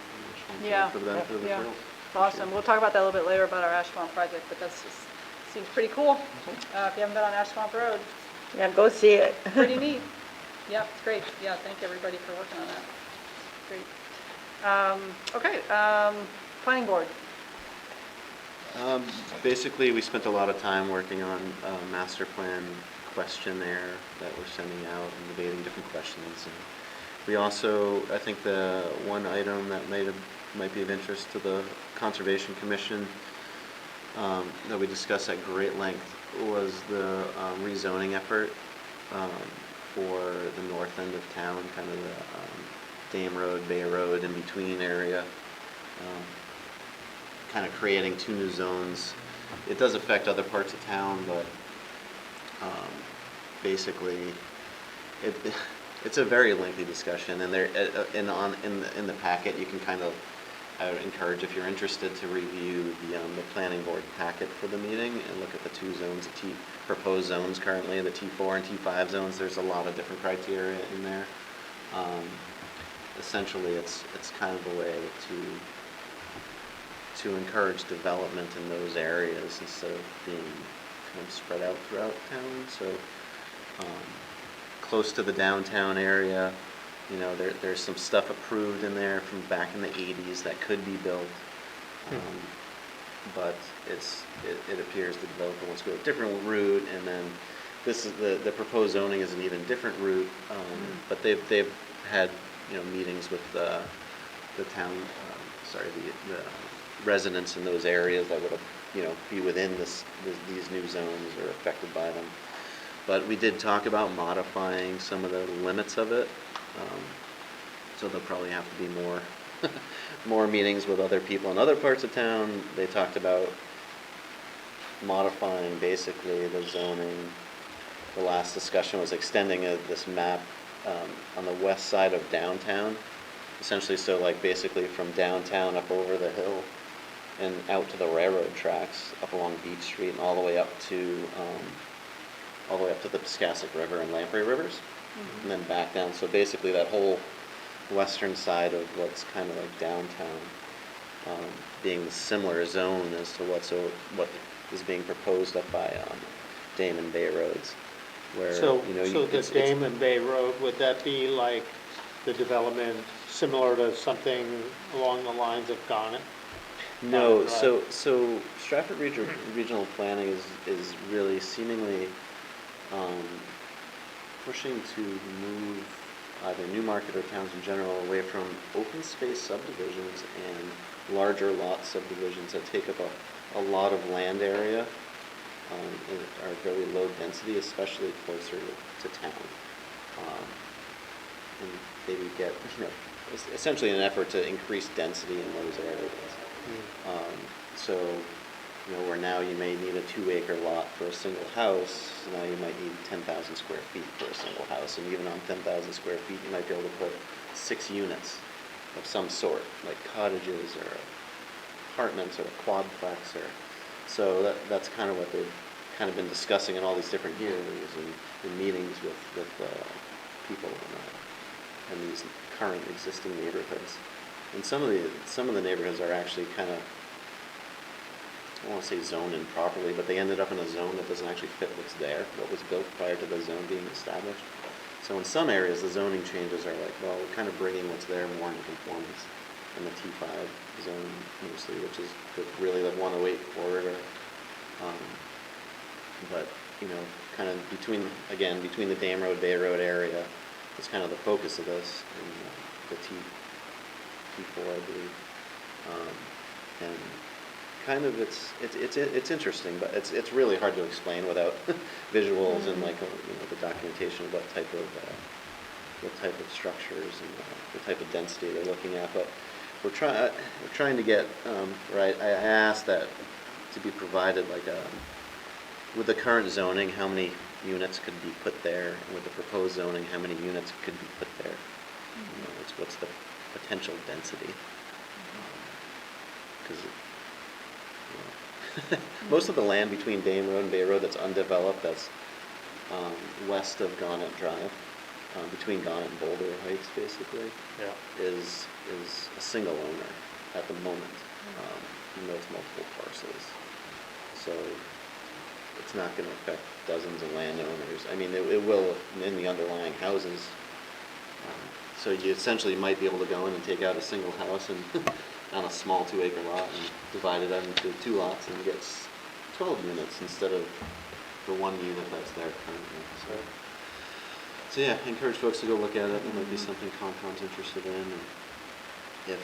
Yeah, For the benefit of the yeah. turtles. Awesome. We'll talk about that a little bit later about our Ash Swamp project, but seems pretty cool. If you haven't been on Ash Swamp Road, Yeah, go see it. pretty neat. Yeah, it's great. Yeah, thank everybody for working on that. Great. Okay, planning board. Basically, we spent a lot of time working on master plan questionnaire that we're sending out and debating different questions. And we also, I think the one item that might be of interest to the Conservation Commission that we discussed at great length was the rezoning effort for the north end of town, kind of the Dame Road, Bay Road in between area, kind of creating 2 new zones. It does affect other parts of town, but basically it's a very lengthy discussion, and there in the packet you can kind of, I would encourage, if you're interested, to review the planning board packet for the meeting and look at the 2 zones, the proposed zones currently, the T4 and T5 zones. There's a lot of different criteria in there. Essentially, it's kind of a way to encourage development in those areas instead of being kind of spread out throughout town. So close to the downtown area, you know, there's some stuff approved in there from back in the 80s that could be built, but it appears the developer wants to go a different route, and then this is the proposed zoning is an even different route, but they've had, you know, meetings with the town, the residents in those areas that would, you know, be within these new zones or affected by them. But we did talk about modifying some of the limits of it, so there'll probably have to be more meetings with other people in other parts of town. They talked about modifying basically the zoning. The last discussion was extending this map on the west side of downtown, essentially, so like basically from downtown up over the hill and out to the railroad tracks, up along Beach Street and all the way up to the Piscassic River and Lamprey Rivers, and then back down. So basically that whole western side of what's kind of like downtown being the similar zone as to what is being proposed up by Dame and Bay Roads, where, So, you know, so the Dame and Bay Road, would that be like the development similar to something along the lines of Garnet? No, Drive? so Stratford Regional Planning is really seemingly pushing to move either Newmarket or towns in general away from open space subdivisions and larger lot subdivisions that take up a lot of land area and are very low density, especially closer to town. And maybe get, you know, essentially an effort to increase density in those areas. So, you know, where now you may need a 2-acre lot for a single house, now you might need 10,000 square feet for a single house, and even on 10,000 square feet, you might be able to put 6 units of some sort, like cottages or apartments or a quadplex, or so that's kind of what they've kind of been discussing in all these different hearings and meetings with people in these current existing neighborhoods. And some of the neighborhoods are actually kind of, I don't want to say zoned improperly, but they ended up in a zone that doesn't actually fit what's there, what was built prior to the zone being established. So in some areas, the zoning changes are like, well, we're kind of bringing what's there more into conformance in the T5 zone mostly, which is really the 108 corridor. But, you know, kind of between the Dame Road, Bay Road area is kind of the focus of this, and the T4, I believe. And kind of it's interesting, but it's really hard to explain without visuals and like, you know, the documentation of what type of structures and the type of density they're looking at. But we're trying to get right. I asked that to be provided, like with the current zoning, how many units could be put there, and with the proposed zoning, how many units could be put there. You know, what's the potential density? Because most of the land between Dame Road and Bay Road that's undeveloped, that's west of Garnet Drive, between Garnet and Boulder Heights, basically, is a single owner at the moment, in those multiple parcels. So it's not going to affect dozens of landowners. I mean, it will in the underlying houses. So you essentially might be able to go in and take out a single house and on a small 2-acre lot and divide it up into 2 lots and get 12 units instead of for one unit that's there currently, so. So yeah, encourage folks to go look at it. It might be something Concom's interested in, and if,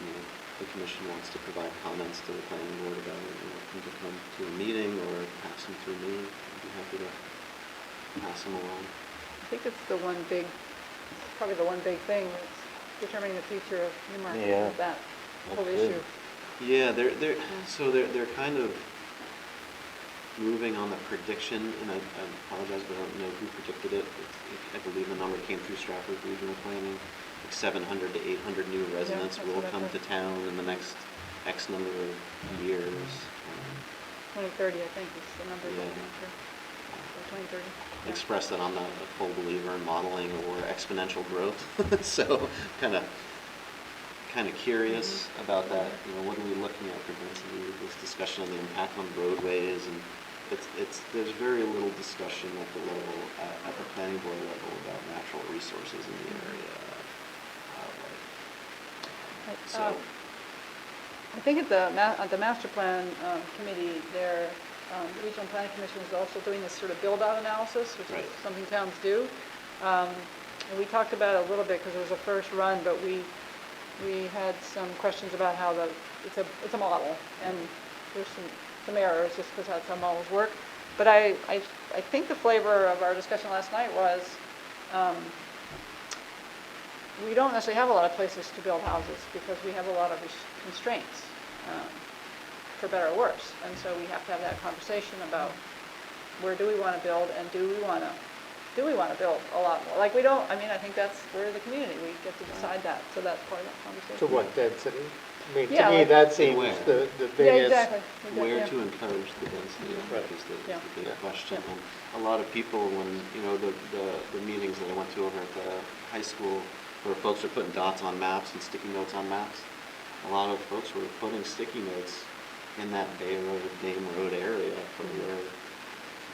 you know, the commission wants to provide comments to the planning board about it, you're welcome to come to a meeting or pass them through me. I'd be happy to pass them along. I think it's probably the one big thing that's determining the future of Newmarket, Yeah. is that whole That's good. issue. Yeah, they're kind of moving on the prediction, and I apologize, but I don't know who predicted it. I believe the number came through Stratford Regional Planning, like 700 to 800 new residents that's will what I come to heard. town in the next X number of years. 2030, I think, is the number. Yeah. Or 2030. Yeah. Expressed that I'm not a full believer in modeling or exponential growth, so kind of curious about that. You know, what are we looking at for density? This discussion of the impact on roadways, and there's very little discussion at the level at the planning board level about natural resources in the area. So I think at the master plan committee, the regional planning commission is also doing this sort of build-out analysis, which Right. is something towns do. And we talked about it a little bit because it was a first run, but we had some questions about how it's a model, and there's some errors just because that's how models work. But I think the flavor of our discussion last night was we don't necessarily have a lot of places to build houses because we have a lot of constraints, for better or worse. And so we have to have that conversation about where do we want to build, and do we want to build a lot more? Like, I think we're the community, we get to decide that, so that's part of that conversation. To what density? I mean, to Yeah, me, like- that seems Where? the Yeah, biggest. exactly. where Yeah. to encourage the density, I Right. think, is the Yeah. big Yeah. question. Yeah. And a lot of people, when, you know, the meetings that I went to over at the high school, where folks were putting dots on maps and sticky notes on maps, a lot of folks were putting sticky notes in that Bay Road, Dame Road area for where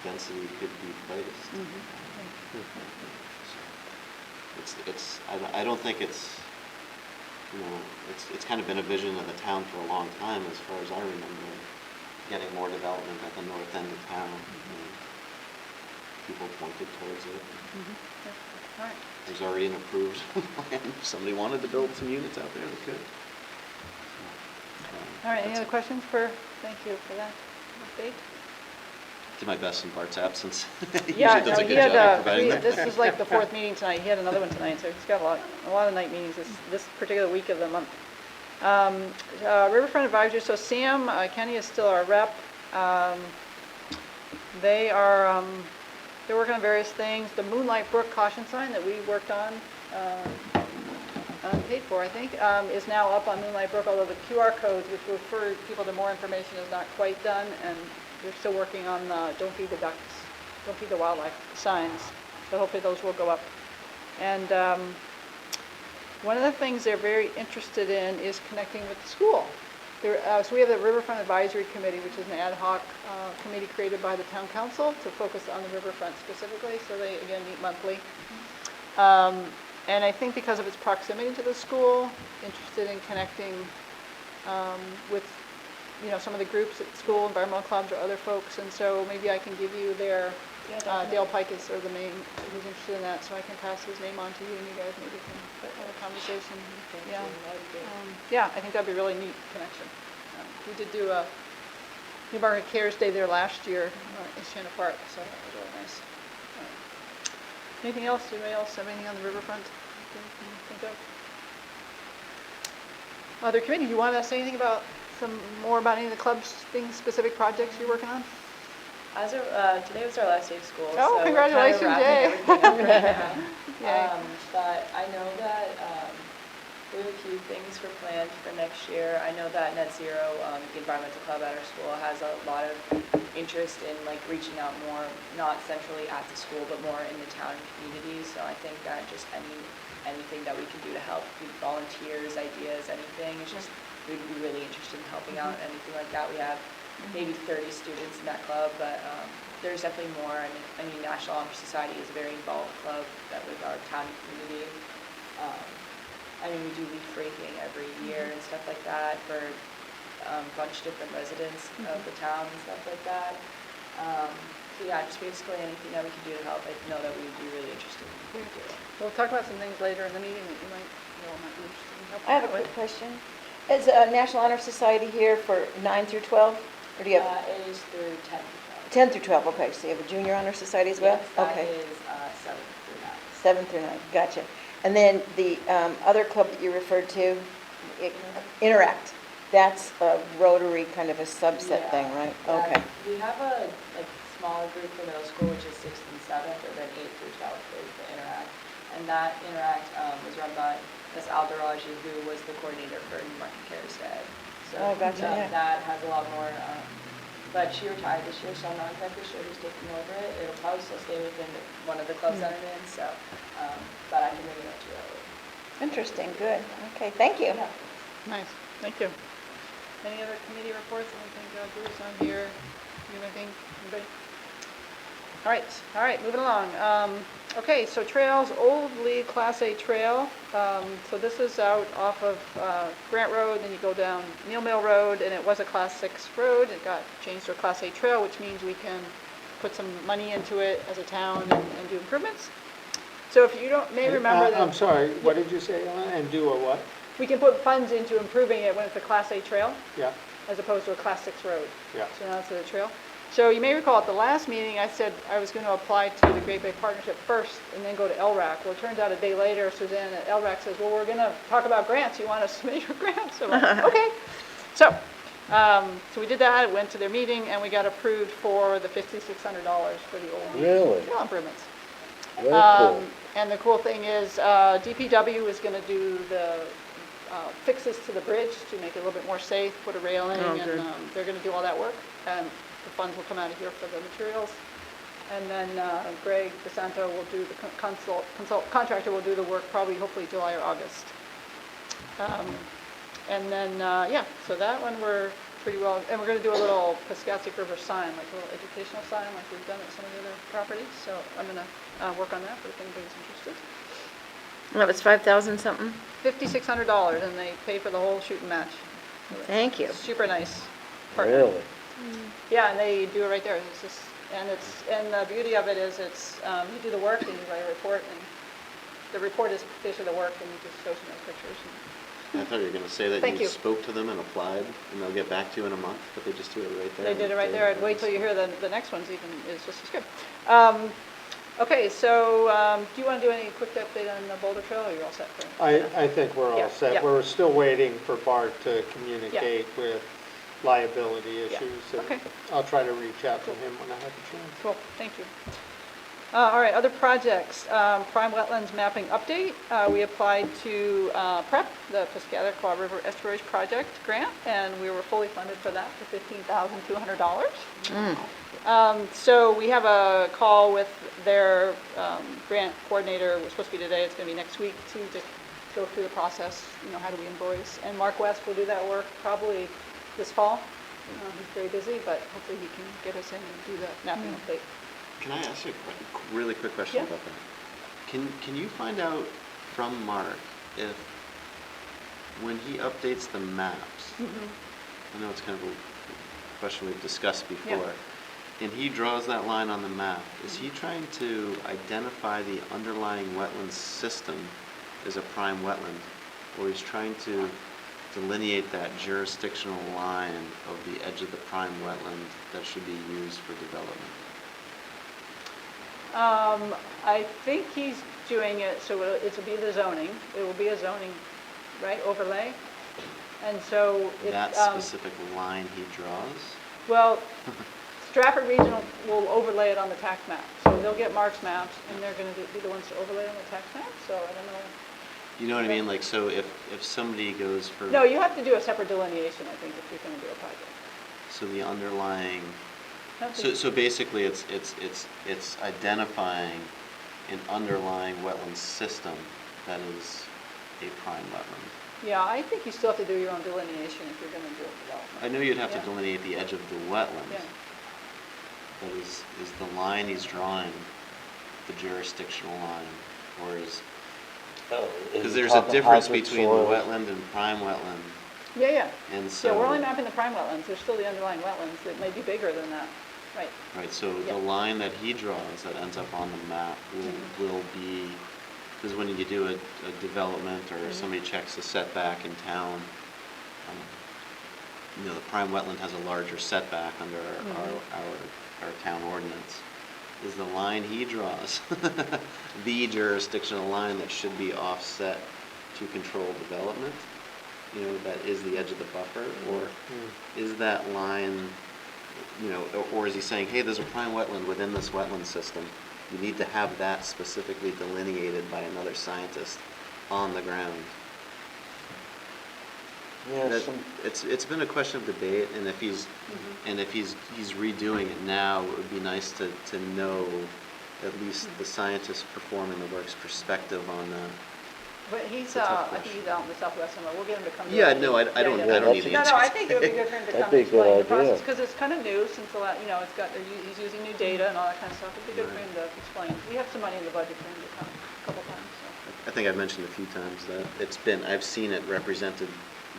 density could be placed. I don't think it's, you know, it's kind of been a vision of the town for a long time, as far as I remember, getting more development at the north end of town. And people pointed towards it. All right. There's already an approved plan. If somebody wanted to build some units out there, they could. All right, any That's other it. questions thank you for that update. Did my best in Bart's absence. He Yeah, usually does no, a he good had, job of providing them. this is like the fourth meeting tonight, he had another one tonight, so he's got a lot of night meetings this particular week of the month. Riverfront Advisory, so Sam, Kenny is still our rep. They're working on various things. The Moonlight Brook caution sign that we worked on, paid for, I think, is now up on Moonlight Brook, although the QR codes, which will refer people to more information, is not quite done, and they're still working on Don't Feed the Ducks, Don't Feed the Wildlife signs, so hopefully those will go up. And one of the things they're very interested in is connecting with the school. So we have the Riverfront Advisory Committee, which is an ad hoc committee created by the town council to focus on the riverfront specifically, so they, again, meet monthly. And I think because of its proximity to the school, interested in connecting with, you know, some of the groups at school, environmental clubs or other folks, and so maybe I can give you their, Dale Pike is sort of the main, who's interested in that, so I can pass his name on to you, and you guys maybe can have a conversation. Yeah. Yeah, I think that'd be a really neat connection. We did do a Newmarket Cares Day there last year in Shannon Park, so that was really nice. Anything else? Anybody else have anything on the riverfront that you can think of? Other committee, you want to say anything about more about any of the club's things, specific projects you're working on? As of, today was our last day of school. Oh, so we're congratulations, kind of yay. wrapping everything up right Yay. now. But I know that we have a few things for planned for next year. I know that Net Zero, the environmental club at our school, has a lot of interest in like reaching out more, not centrally at the school, but more in the town and community. So I think that just anything that we can do to help, volunteers, ideas, anything, it's just we'd be really interested in helping out, anything like that. We have maybe 30 students in that club, but there's definitely more. I mean, National Honor Society is a very involved club that with our town and community. I mean, we do leaf raking every year and stuff like that for a bunch of different residents of the town and stuff like that. So yeah, just basically anything that we can do to help, I know that we would be really interested in doing. We'll talk about some things later in the meeting that you might be interested in helping I have a out quick with. question. Is National Honor Society here for 9 through 12? Or do you have It is through 10 to 10 through 12? Okay, so you have a junior honor society as well? Yes, that Okay. is 7 through 9. 7 through 9, gotcha. And then the other club that you referred to, I- Interact, that's a Rotary kind of a subset Yeah. thing, right? Yeah, Okay. We have a smaller group for middle school, which is 6th and 7th, and then 8th through 12th is the Interact. And that Interact was run by Ms. Alderaji, who was the coordinator for Newmarket Cares Day. So Oh, gotcha, yeah. that has a lot more, but she retired this year, so I'm not exactly sure who's taking over it. It'll probably still stay within one of the clubs that I'm in, so, but I can bring it up to you later. Interesting, good. Okay, thank you. Yeah. Nice, thank you. Any other committee reports? Anything, Bruce, on here? You have anything? Anybody? All right, moving along. Okay, so trails, Old Lee Class A Trail. So this is out off of Grant Road, then you go down Neal Mill Road, and it was a Class 6 road. It got changed to a Class A Trail, which means we can put some money into it as a town and do improvements. So if you may remember that... I'm sorry, what did you say, Ellen? And do a what? We can put funds into improving it when it's a Class A trail, Yeah, as opposed to a Class 6 road. yeah. So now it's a trail. So you may recall at the last meeting, I said I was going to apply to the Great Bay Partnership first and then go to LRAC. Well, it turns out a day later, Suzanne at LRAC says, well, we're going to talk about grants. You want to submit your grants? So I'm like, okay. So we did that, went to their meeting, and we got approved for the $5,600 for the old Really? trail improvements. Very cool. And the cool thing is DPW is going to do the fixes to the bridge to make it a little bit more safe, put a railing, and they're going to do all that work. And the funds will come out of here for the materials. And then Greg DeSanto will do the contractor will do the work probably hopefully July or August. And then, yeah, so that one we're pretty well, and we're going to do a little Piscataqua River sign, like a little educational sign like we've done at some of the other properties. So I'm going to work on that for if anybody's interested. That was 5,000 something? $5,600, and they pay for the whole shoot and match. Thank you. Super nice partner. Really? Yeah, and they do it right there. It's just, and the beauty of it is it's, you do the work and you write a report, and the report is basically the work, and you just show some nice pictures. I thought you were going to say that Thank you you. spoke to them and applied, and they'll get back to you in a month, but they just do it right there. They did it right there. I'd wait till you hear the next one's even, is just as good. Okay, so do you want to do any quick update on the Boulder Trail, or you're all set for I think we're Yeah, all set. yeah. We're still waiting for Bart to communicate with liability issues. and okay. I'll try to reach out to him when I have a chance. Cool, thank you. All right, other projects, prime wetlands mapping update. We applied to PREP, the Piscataqua River Estuaries Project grant, and we were fully funded for that for $15,200. So we have a call with their grant coordinator. It was supposed to be today. It's going to be next week to just go through the process. You know, how do we invoice? And Mark West will do that work probably this fall. He's very busy, but hopefully he can get us in and do the mapping update. Can I ask you a really quick question Yeah. about that? Can you find out from Mark if, when he updates the maps, I know it's kind of a question we've discussed before, and he draws that line on the map, is he trying to identify the underlying wetland system as a prime wetland, or he's trying to delineate that jurisdictional line of the edge of the prime wetland that should be used for development? I think he's doing it, so it'll be the zoning. It will be a zoning, right, overlay. And so it's... That specific line he draws? Well, Stratford Regional will overlay it on the tax map. So they'll get Mark's maps, and they're going to be the ones to overlay on the tax map. So I don't know. You know what I mean? Like, so if somebody goes for... No, you have to do a separate delineation, I think, if you're going to do a project. So the underlying... I don't think- So basically, it's identifying an underlying wetland system that is a prime wetland. Yeah, I think you still have to do your own delineation if you're going to do a development. I know you'd have Yeah. to delineate the edge of the wetland, Yeah. but is the line he's drawing the jurisdictional line, or is... Because there's a difference between the wetland and prime wetland, Yeah. and so... Yeah, we're only mapping the prime wetlands. There's still the underlying wetlands that may be bigger than that. Right. Right, so Yeah. the line that he draws that ends up on the map will be, because when you do a development or somebody checks the setback in town, the prime wetland has a larger setback under our town ordinance. Is the line he draws the jurisdictional line that should be offset to control development? That is the edge of the buffer, or is that line, or is he saying, hey, there's a prime wetland within this wetland system. You need to have that specifically delineated by another scientist on the ground. Yes, It's been a question of debate, and if he's redoing it now, it would be nice to know at least the scientist performing the work's perspective on that. But he's, It's a tough I think he's out in the Southwest somewhere. We'll get him to come. Yeah, to no, I don't yeah. need the No, answer. I think it would be good for him to That'd come be and a good explain the idea. process, because it's kind of new since it's got, he's using new data and all that kind of stuff. It'd be good for him to explain. We have some money in the budget for him to come a couple times, so. I think I've mentioned a few times that I've seen it represented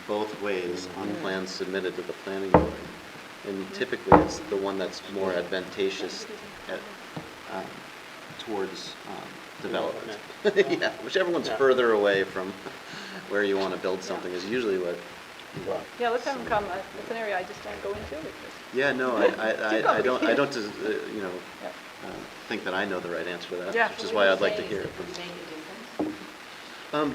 both ways on plans submitted to the planning board. And typically, it's the one that's more advantageous towards development. Yeah, whichever one's further away from where you want to build something is usually what. Yeah, let's have him come. It's an area I just don't go into because. Yeah, no, I don't just, Yeah. think that I know the right answer to that, Yeah. which is why I'd like to hear it from.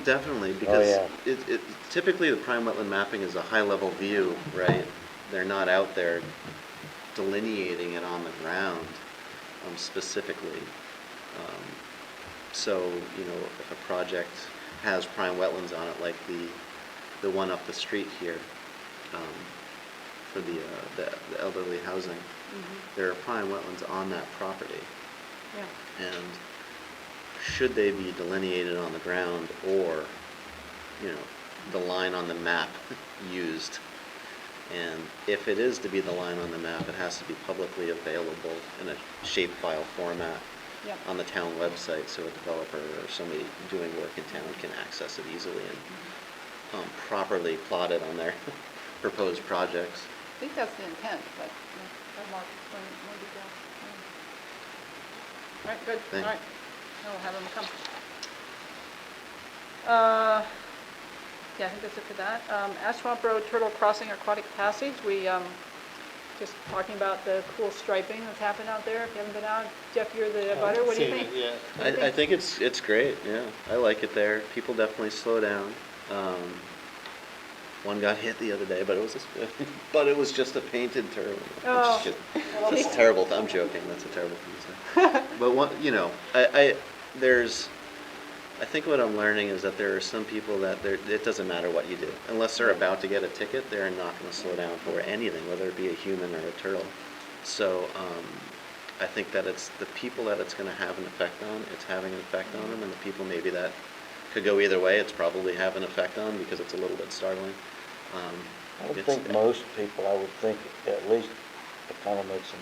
Definitely, because yeah. it typically the prime wetland mapping is a high-level view, right? They're not out there delineating it on the ground specifically. So, if a project has prime wetlands on it, like the one up the street here, for the elderly housing, there are prime wetlands on that property. Yeah. And should they be delineated on the ground, or, the line on the map used? And if it is to be the line on the map, it has to be publicly available in a shapefile format Yep. on the town website, so a developer or somebody doing work in town can access it easily and properly plot it on their proposed projects. I think that's the intent, but have Mark explain it in more detail. All right, good. Thank All you. right. I'll have him come. Yeah, I think that's it for that. Ash Swamp Road Turtle Crossing Aquatic Passage, we just talking about the cool striping that's happened out there. If you haven't been out, Jeff, you're the butter. What do you think? Yeah. What do you I think it's great, yeah. I like it there. People definitely slow down. One got hit the other day, but it was just a painted turtle. Oh. That's terrible. I'm joking. That's a terrible thing to say. But I think what I'm learning is that there are some people that it doesn't matter what you do. Unless they're about to get a ticket, they're not going to slow down for anything, whether it be a human or a turtle. So I think that it's the people that it's going to have an effect on, it's having an effect on them, and the people maybe that could go either way, it's probably have an effect on because it's a little bit startling. I would think most people, I would think at least it kind of makes them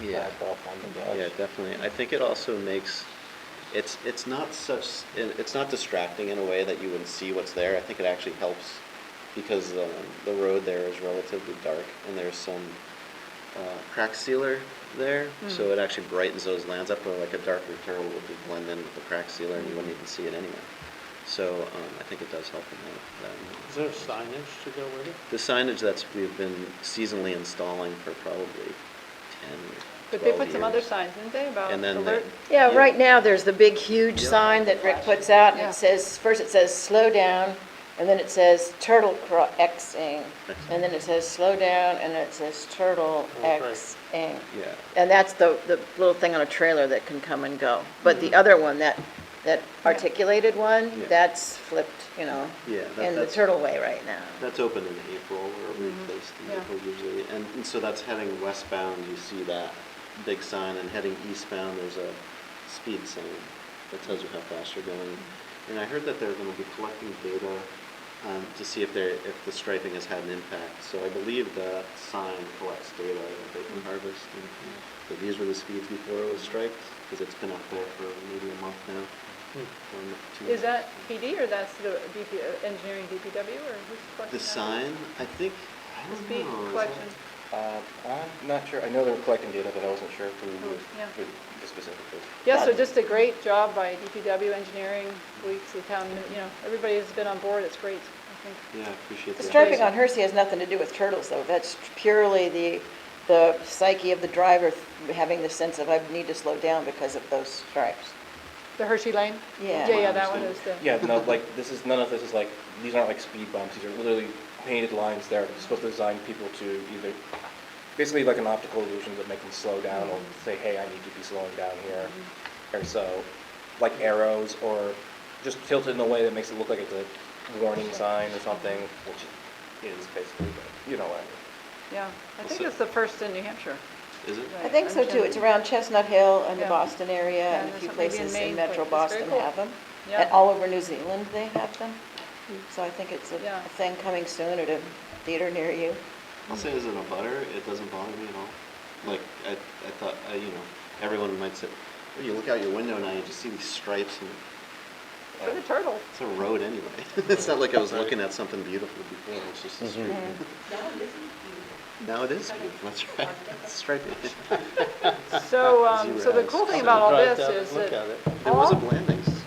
Yeah. back off on the gas. Yeah, definitely. I think it also makes, it's not distracting in a way that you wouldn't see what's there. I think it actually helps because the road there is relatively dark and there's some crack sealer there, so it actually brightens those lands up, where like a darker turtle would blend in with the crack sealer and you wouldn't even see it anyway. So I think it does help in that. Is there signage to go with it? The signage we've been seasonally installing for probably 10 or 12 But they put some years. other signs, didn't they, about And then alert? Yeah, right now, there's the big, huge Yep. sign that Rick puts out, and Yeah. it says, first it says, slow down, and then it says turtle Xing, and then it says slow down, and it says turtle Okay. Xing. Yeah. And that's the little thing on a trailer that can come and go. But the other one, that articulated one, Yeah. that's flipped, Yeah, in the that's- turtle way right now. That's open in April, or replaced in Yeah. April usually. And so that's heading westbound, you see that big sign, and heading eastbound, there's a speed sign that tells you how fast you're going. And I heard that they're gonna be collecting data to see if the striping has had an impact. So I believe that sign collects data that they can harvest. And so these were the speeds before it was striped, because it's been up there for maybe a month now. Is that PD or that's the engineering DPW or who's collecting The that? sign, I think, I The don't speed know. collection. I'm not sure. I know they were collecting data, but I wasn't sure who yeah. who the specific was. Yeah, so just a great job by DPW engineering, police, the town, everybody's been on board, it's great, I think. Yeah, I appreciate The that. striping on Hersey has nothing to do with turtles, though. That's purely the psyche of the driver having the sense of, I need to slow down because of those stripes. The Hershey Lane? Yeah. Yeah, that one is the. Yeah, no, like none of this is like, these aren't like speed bumps. These are literally painted lines there. It's supposed to design people to either, basically like an optical illusion that make them slow down or say, hey, I need to be slowing down here. Or so, like arrows, or just tilted in a way that makes it look like it's a warning sign or something, which it is basically, but you know what I mean. Yeah, I think it's the first in New Hampshire. Is it? I think so, too. It's around Chestnut Hill and the Yeah. Boston area, Yeah, and a there's few some maybe in places Maine, in but Metro it's very Boston cool. have them. Yeah. And all over New Zealand, they have them. So I think it's a Yeah. thing coming soon at a theater near you. I'll say as in a butter, it doesn't bother me at all. Like, I thought, everyone might say, when you look out your window now, you just see these stripes, and For the turtle. it's a road anyway. It's not like I was looking at something beautiful before, it's just a street. Now it is beautiful, that's right. It's stripy. So the cool thing about all Drive this down is and look that. at it. There was a all- Blandings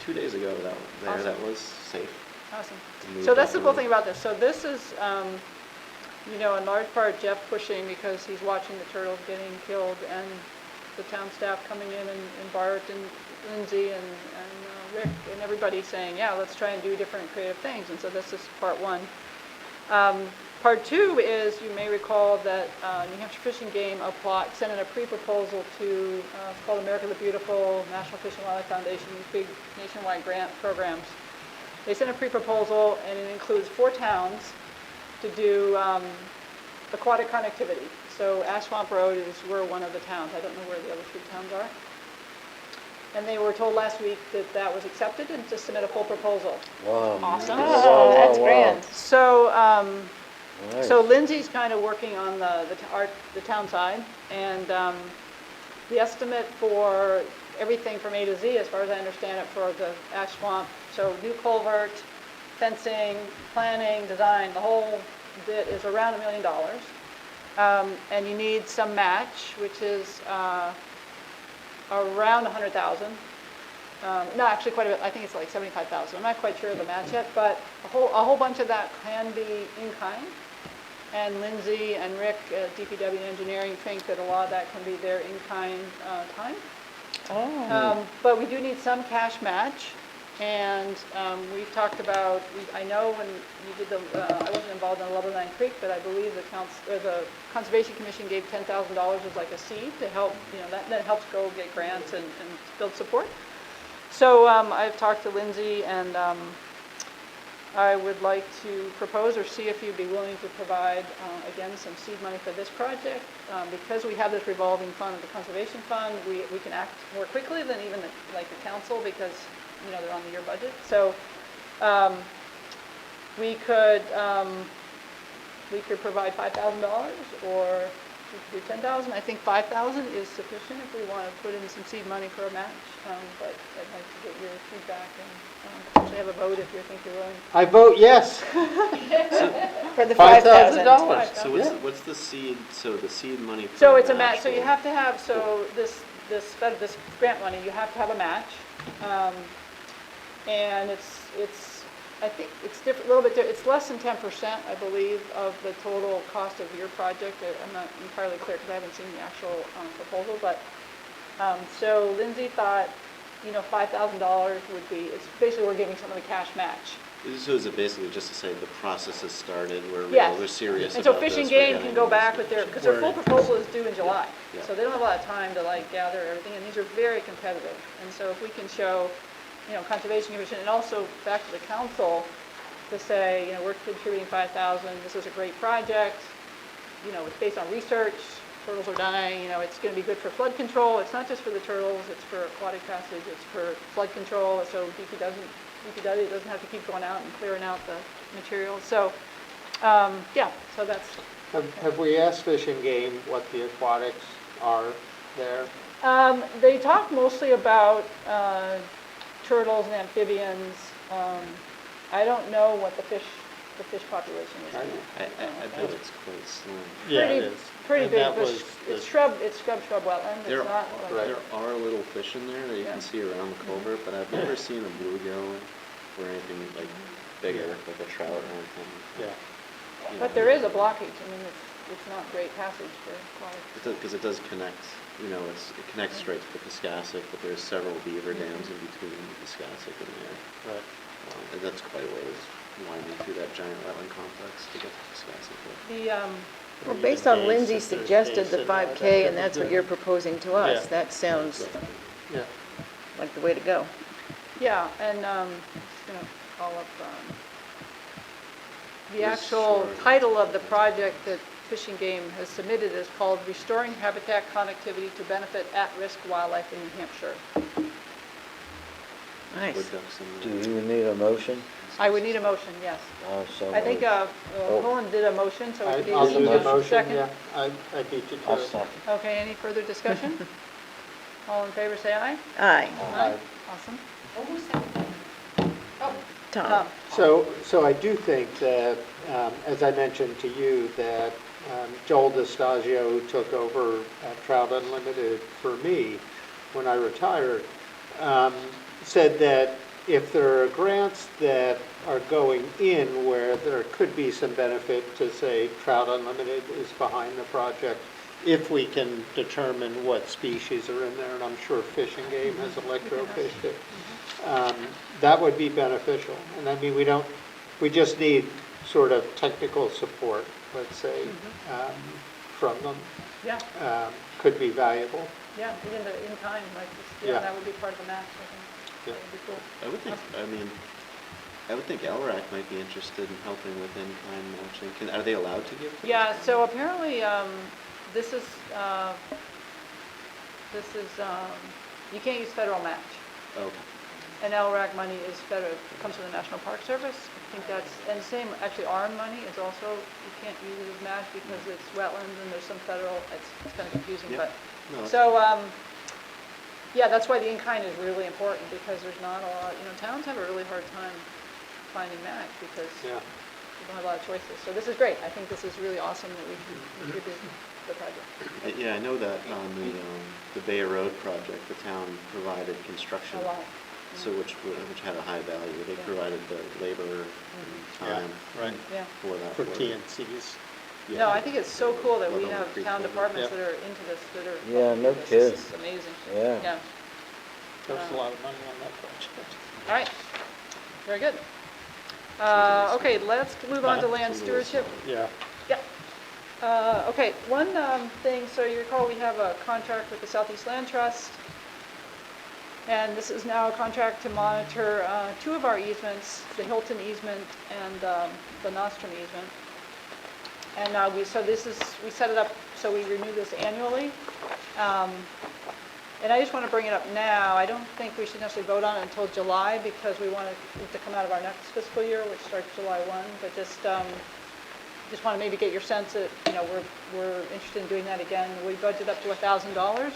2 days ago that Awesome. was safe. Awesome. Moved So that's out the the cool road. thing about this. So this is, in large part Jeff pushing because he's watching the turtles getting killed, and the town staff coming in, and Bart and Lindsay and Rick and everybody saying, yeah, let's try and do different creative things. And so this is part one. Part two is, you may recall that New Hampshire Fish and Game sent in a pre-proposal to, it's called America the Beautiful, National Fish and Wildlife Foundation, these big nationwide grant programs. They sent a pre-proposal, and it includes 4 towns to do aquatic connectivity. So Ash Swamp Road we're one of the towns. I don't know where the other 3 towns are. And they were told last week that that was accepted and to submit a full proposal. Wow. Awesome. Oh, that's wow. grand. So, Nice. so Lindsay's kind of working on the town side, and the estimate for everything from A to Z, as far as I understand it, for the Ash Swamp, so new culvert, fencing, planning, design, the whole bit is around $1 million. And you need some match, which is around 100,000. No, actually quite a bit. I think it's like 75,000. I'm not quite sure of the match yet, but a whole bunch of that can be in kind. And Lindsay and Rick at DPW Engineering think that a lot of that can be their in-kind time. But we do need some cash match. And we've talked about, I know when you did I wasn't involved in Level 9 Creek, but I believe the Conservation Commission gave $10,000 as like a seed to help, that helps go get grants and build support. So I've talked to Lindsay, and I would like to propose or see if you'd be willing to provide, again, some seed money for this project. Because we have this revolving fund of the Conservation Fund, we can act more quickly than even the council, because they're on the year budget. So we could provide $5,000, or we could do $10,000. I think $5,000 is sufficient if we want to put in some seed money for a match. But I'd like to get your feedback and potentially have a vote if you think you're willing. I vote yes. For the $5,000. $5,000. So what's the seed, the seed money for So it's a match. So you for- have to have, this grant money, you have to have a match. And I think it's different, a little bit different. It's less than 10%, I believe, of the total cost of your project. I'm not entirely clear because I haven't seen the actual proposal, but, so Lindsay thought, $5,000 would be, it's basically we're giving some of the cash match. So is it basically just to say the process has started, we're Yes. serious And about so this? Fish and we're Game getting can go this. back with because their full proposal is due in July. Yeah. So they don't have a lot of time to gather everything, and these are very competitive. And so if we can show, Conservation Commission, and also back to the council to say, we're contributing 5,000, this is a great project, it's based on research, turtles are dying, it's going to be good for flood control. It's not just for the turtles, it's for aquatic passage, it's for flood control, so DPW doesn't have to keep going out and clearing out the materials. So, so that's. Have we asked Fish and Game what the aquatics are there? They talk mostly about turtles and amphibians. I don't know what the fish the fish population is. I bet it's quite slim. Yeah, it Pretty- is. Pretty And big, that but was it's the- shrub wetland, There, it's not like. there are little fish in there that you Yeah. can see around the culvert, but I've never seen a bluegill or anything like bigger, like a trout or anything. Yeah. You But know, there is a blockage, I mean, it's not great passage for cars. Because it does connect, you know, it connects straight to the Piscassic, but there's several beaver dams in between the Piscassic and there. Right. And that's quite a ways winding through that giant wetland complex to get to Piscassic. The, Well, based on Days, Lindsay if there's suggested days the that- 5K, and that's what you're proposing to us, Yeah. that sounds Yeah. like the way to go. yeah, and, just gonna call up, the Yes, actual sure. title of the project that Fish and Game has submitted is called Restoring Habitat Connectivity to Benefit At-Risk Wildlife in New Hampshire. Nice. Wood ducks Do and. you need a motion? I would need a motion, yes. So I think, moved. Colin did a motion, so we could I'll do the use a motion, second. yeah. I beat you to I'll it. second. Okay, any further discussion? All in favor, say aye. Aye. Aye. Awesome. Tom? So I do think that, as I mentioned to you, that Joel DeStagio, who took over Trout Unlimited for me when I retired, said that if there are grants that are going in where there could be some benefit to, say, Trout Unlimited is behind the project, if we can determine what species are in there, and I'm sure Fish and Game has electrofished it, that would be beneficial. And I mean, we just need sort of technical support, let's say, from them. Yeah, Could be valuable. yeah, even in time, like, Yeah. yeah, that would be part of the match, I think. Yeah. That would be cool. I would think LRAC might be interested in helping with in-kind matching. Are they allowed to give? Yeah, so apparently, this is, you can't use federal match. Okay. And LRAC money is federal, comes from the National Park Service. I think that's, and same, actually, ARM money is also, you can't use it as match because it's wetlands and there's some federal, it's kind of confusing, Yeah. but. No, So, yeah, that's why the in-kind is really important because there's not a lot, towns have a really hard time finding match because Yeah. we don't have a lot of choices. So this is great. I think this is really awesome that we did the project. Yeah, I know that on the Bay Road project, the town provided construction. A lot. So which had a high value. They Yeah. provided the labor and Yeah, time right. Yeah. for that. For work. TNCs. Yeah. No, I think it's so cool that we Level have Creek town Road. departments Yep. that are into this, that are. Yeah, no this. kidding. This is amazing. Yeah. Yeah. There's a lot of money on that project. All right. Very good. Okay, let's move on to land stewardship. Yeah. Yeah. Okay, one thing, so you recall we have a contract with the Southeast Land Trust. And this is now a contract to monitor two of our easements, the Hilton easement and the Nostrum easement. And we set it up so we renew this annually. And I just want to bring it up now. I don't think we should necessarily vote on it until July because we want it to come out of our next fiscal year, which starts July 1. But just want to maybe get your sense that, we're interested in doing that again. We budget up to $1,000. It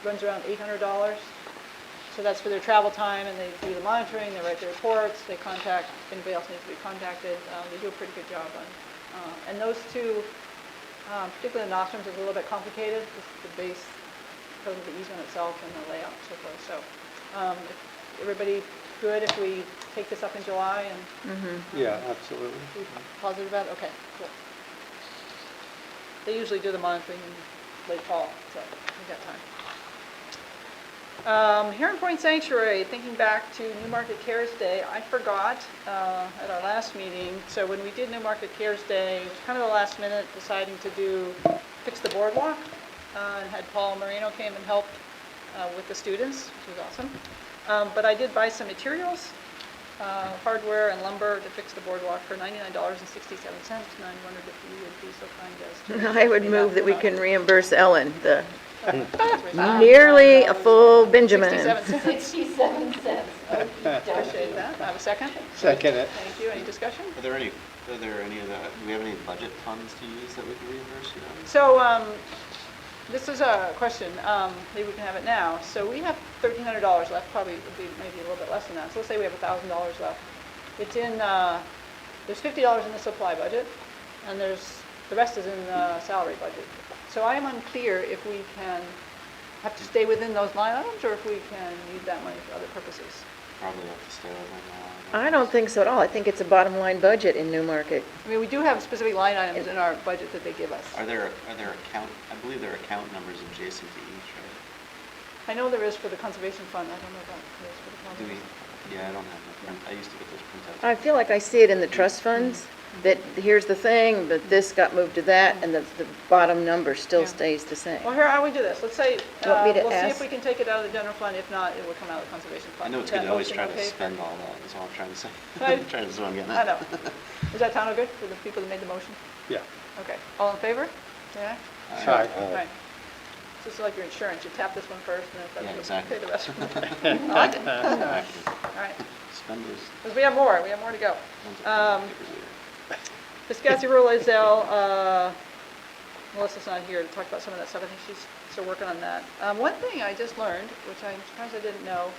runs around $800. So that's for their travel time, and they do the monitoring, they write the reports, they contact, if anybody else needs to be contacted. They do a pretty good job on. And those two, particularly the Nostrums, is a little bit complicated, just the base code of the easement itself and the layout and so forth. So if everybody good if we take this up in July and Yeah, absolutely. be positive about it? Okay, cool. They usually do the monitoring in late fall, so we've got time. Heron Point Sanctuary, thinking back to Newmarket Cares Day, I forgot at our last meeting. So when we did Newmarket Cares Day, it was kind of the last minute deciding to fix the boardwalk. And had Paul Moreno came and helped with the students, which was awesome. But I did buy some materials, hardware and lumber to fix the boardwalk for $99.67. And I wondered if you would be so kind as to. I would move that we can reimburse Ellen the Nearly nearly a full Benjamin. 67 cents. Appreciate that. I have a second. Second it. Thank you. Any discussion? Are there any of that, do we have any budget funds to use that we can reimburse you on? So this is a question. Maybe we can have it now. So we have $1,300 left. Probably would be maybe a little bit less than that. So let's say we have $1,000 left. It's in There's $50 in the supply budget, and the rest is in the salary budget. So I am unclear if we can have to stay within those line items, or if we can use that money for other purposes. Probably have to stay with that. I don't think so at all. I think it's a bottom line budget in Newmarket. I mean, we do have specific line items in our budget that they give us. Are there account, I believe there are account numbers adjacent to each, right? I know there is for the conservation fund, I don't know about this for the Do conservation. we, yeah, I don't have the print, I used to get those printouts. I feel like I see it in the trust funds, that here's the thing, but this got moved to that, and the bottom number still Yeah. stays the same. Well, here, how we do this? Let's say, Want me to we'll see if ask? we can take it out of the general fund. If not, it will come out of the conservation I fund. know it's Is good that to always motion try to okay? spend all that, that's all I'm trying to say. Right. That's what I'm getting I at. know. Does that sound good for the people that made the motion? Yeah. Okay. All in favor? Yeah? Aye. All right. This is like your insurance. You tap this one first, and if Yeah, that's exactly. pay the rest. I like it. All right. Spenders. Because we have more. We have more to go. ones that come every year. Piscathy Rural Azell, Melissa's not here to talk about some of that stuff. I think she's still working on that. One thing I just learned, which I'm surprised I didn't know,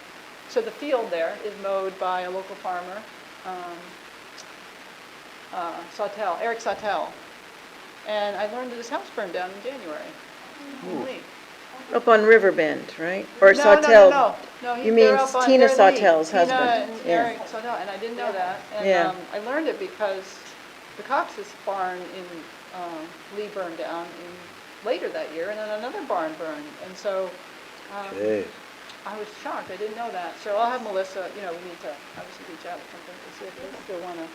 so the field there is mowed by a local farmer, Eric Sautel. And I learned that his house burned down in January. Holy. Up on Riverbend, right? Or No, Sautel? No, You they're mean up on- Tina they're Lee. Sautel's Tina husband, and yeah. Eric Sautel, and I didn't know that. Yeah. And I learned it because the Cox's barn in Lee burned down later that year, and then another barn burned. And so Jeez. I was shocked. I didn't know that. So I'll have Melissa, we need to obviously reach out or something to see if they still want to.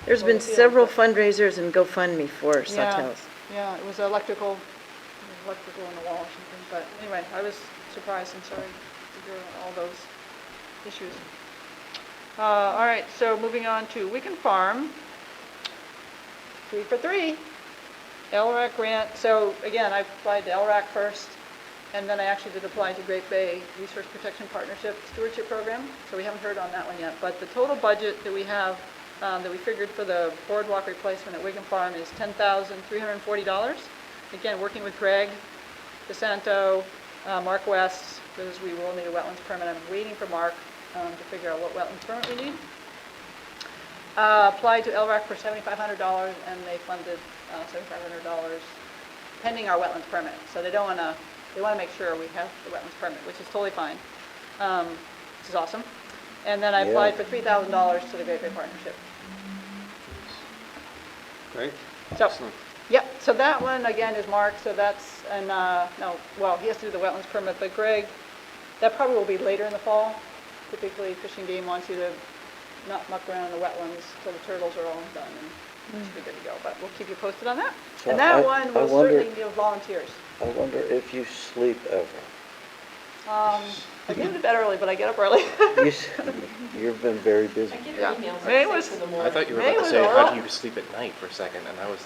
There's been several fundraisers and GoFundMe for Yeah. Sautel's. Yeah, it was electrical on the wall or something. But anyway, I was surprised and sorry to hear all those issues. All right, so moving on to Wicken Farm. 3 for 3. LRAC grant. So again, I applied to LRAC first, and then I actually did apply to Great Bay Resource Protection Partnership Stewardship Program. So we haven't heard on that one yet. But the total budget that we have, that we figured for the boardwalk replacement at Wigan Farm is $10,340. Again, working with Greg DeSanto, Mark West, because we will need a wetlands permit. I'm waiting for Mark to figure out what wetlands permit we need. Applied to LRAC for $7,500, and they funded $7,500 pending our wetlands permit. So they want to make sure we have the wetlands permit, which is totally fine. Which is awesome. And then I applied for $3,000 to the Great Bay Partnership. Great. So, yep, so that one, again, is marked, so that's, and, he has to do the wetlands permit, but Greg, that probably will be later in the fall. Typically, Fish and Game wants you to not muck around in the wetlands till the turtles are all done, and it should be good to go, but we'll keep you posted on that. So And that I one will wonder- certainly need volunteers. I wonder if you sleep ever. I get to bed early, but I get up early. You've been very busy. Yeah. May was, I thought you were May about to was say, oral. how do you sleep at night for a second? And I was,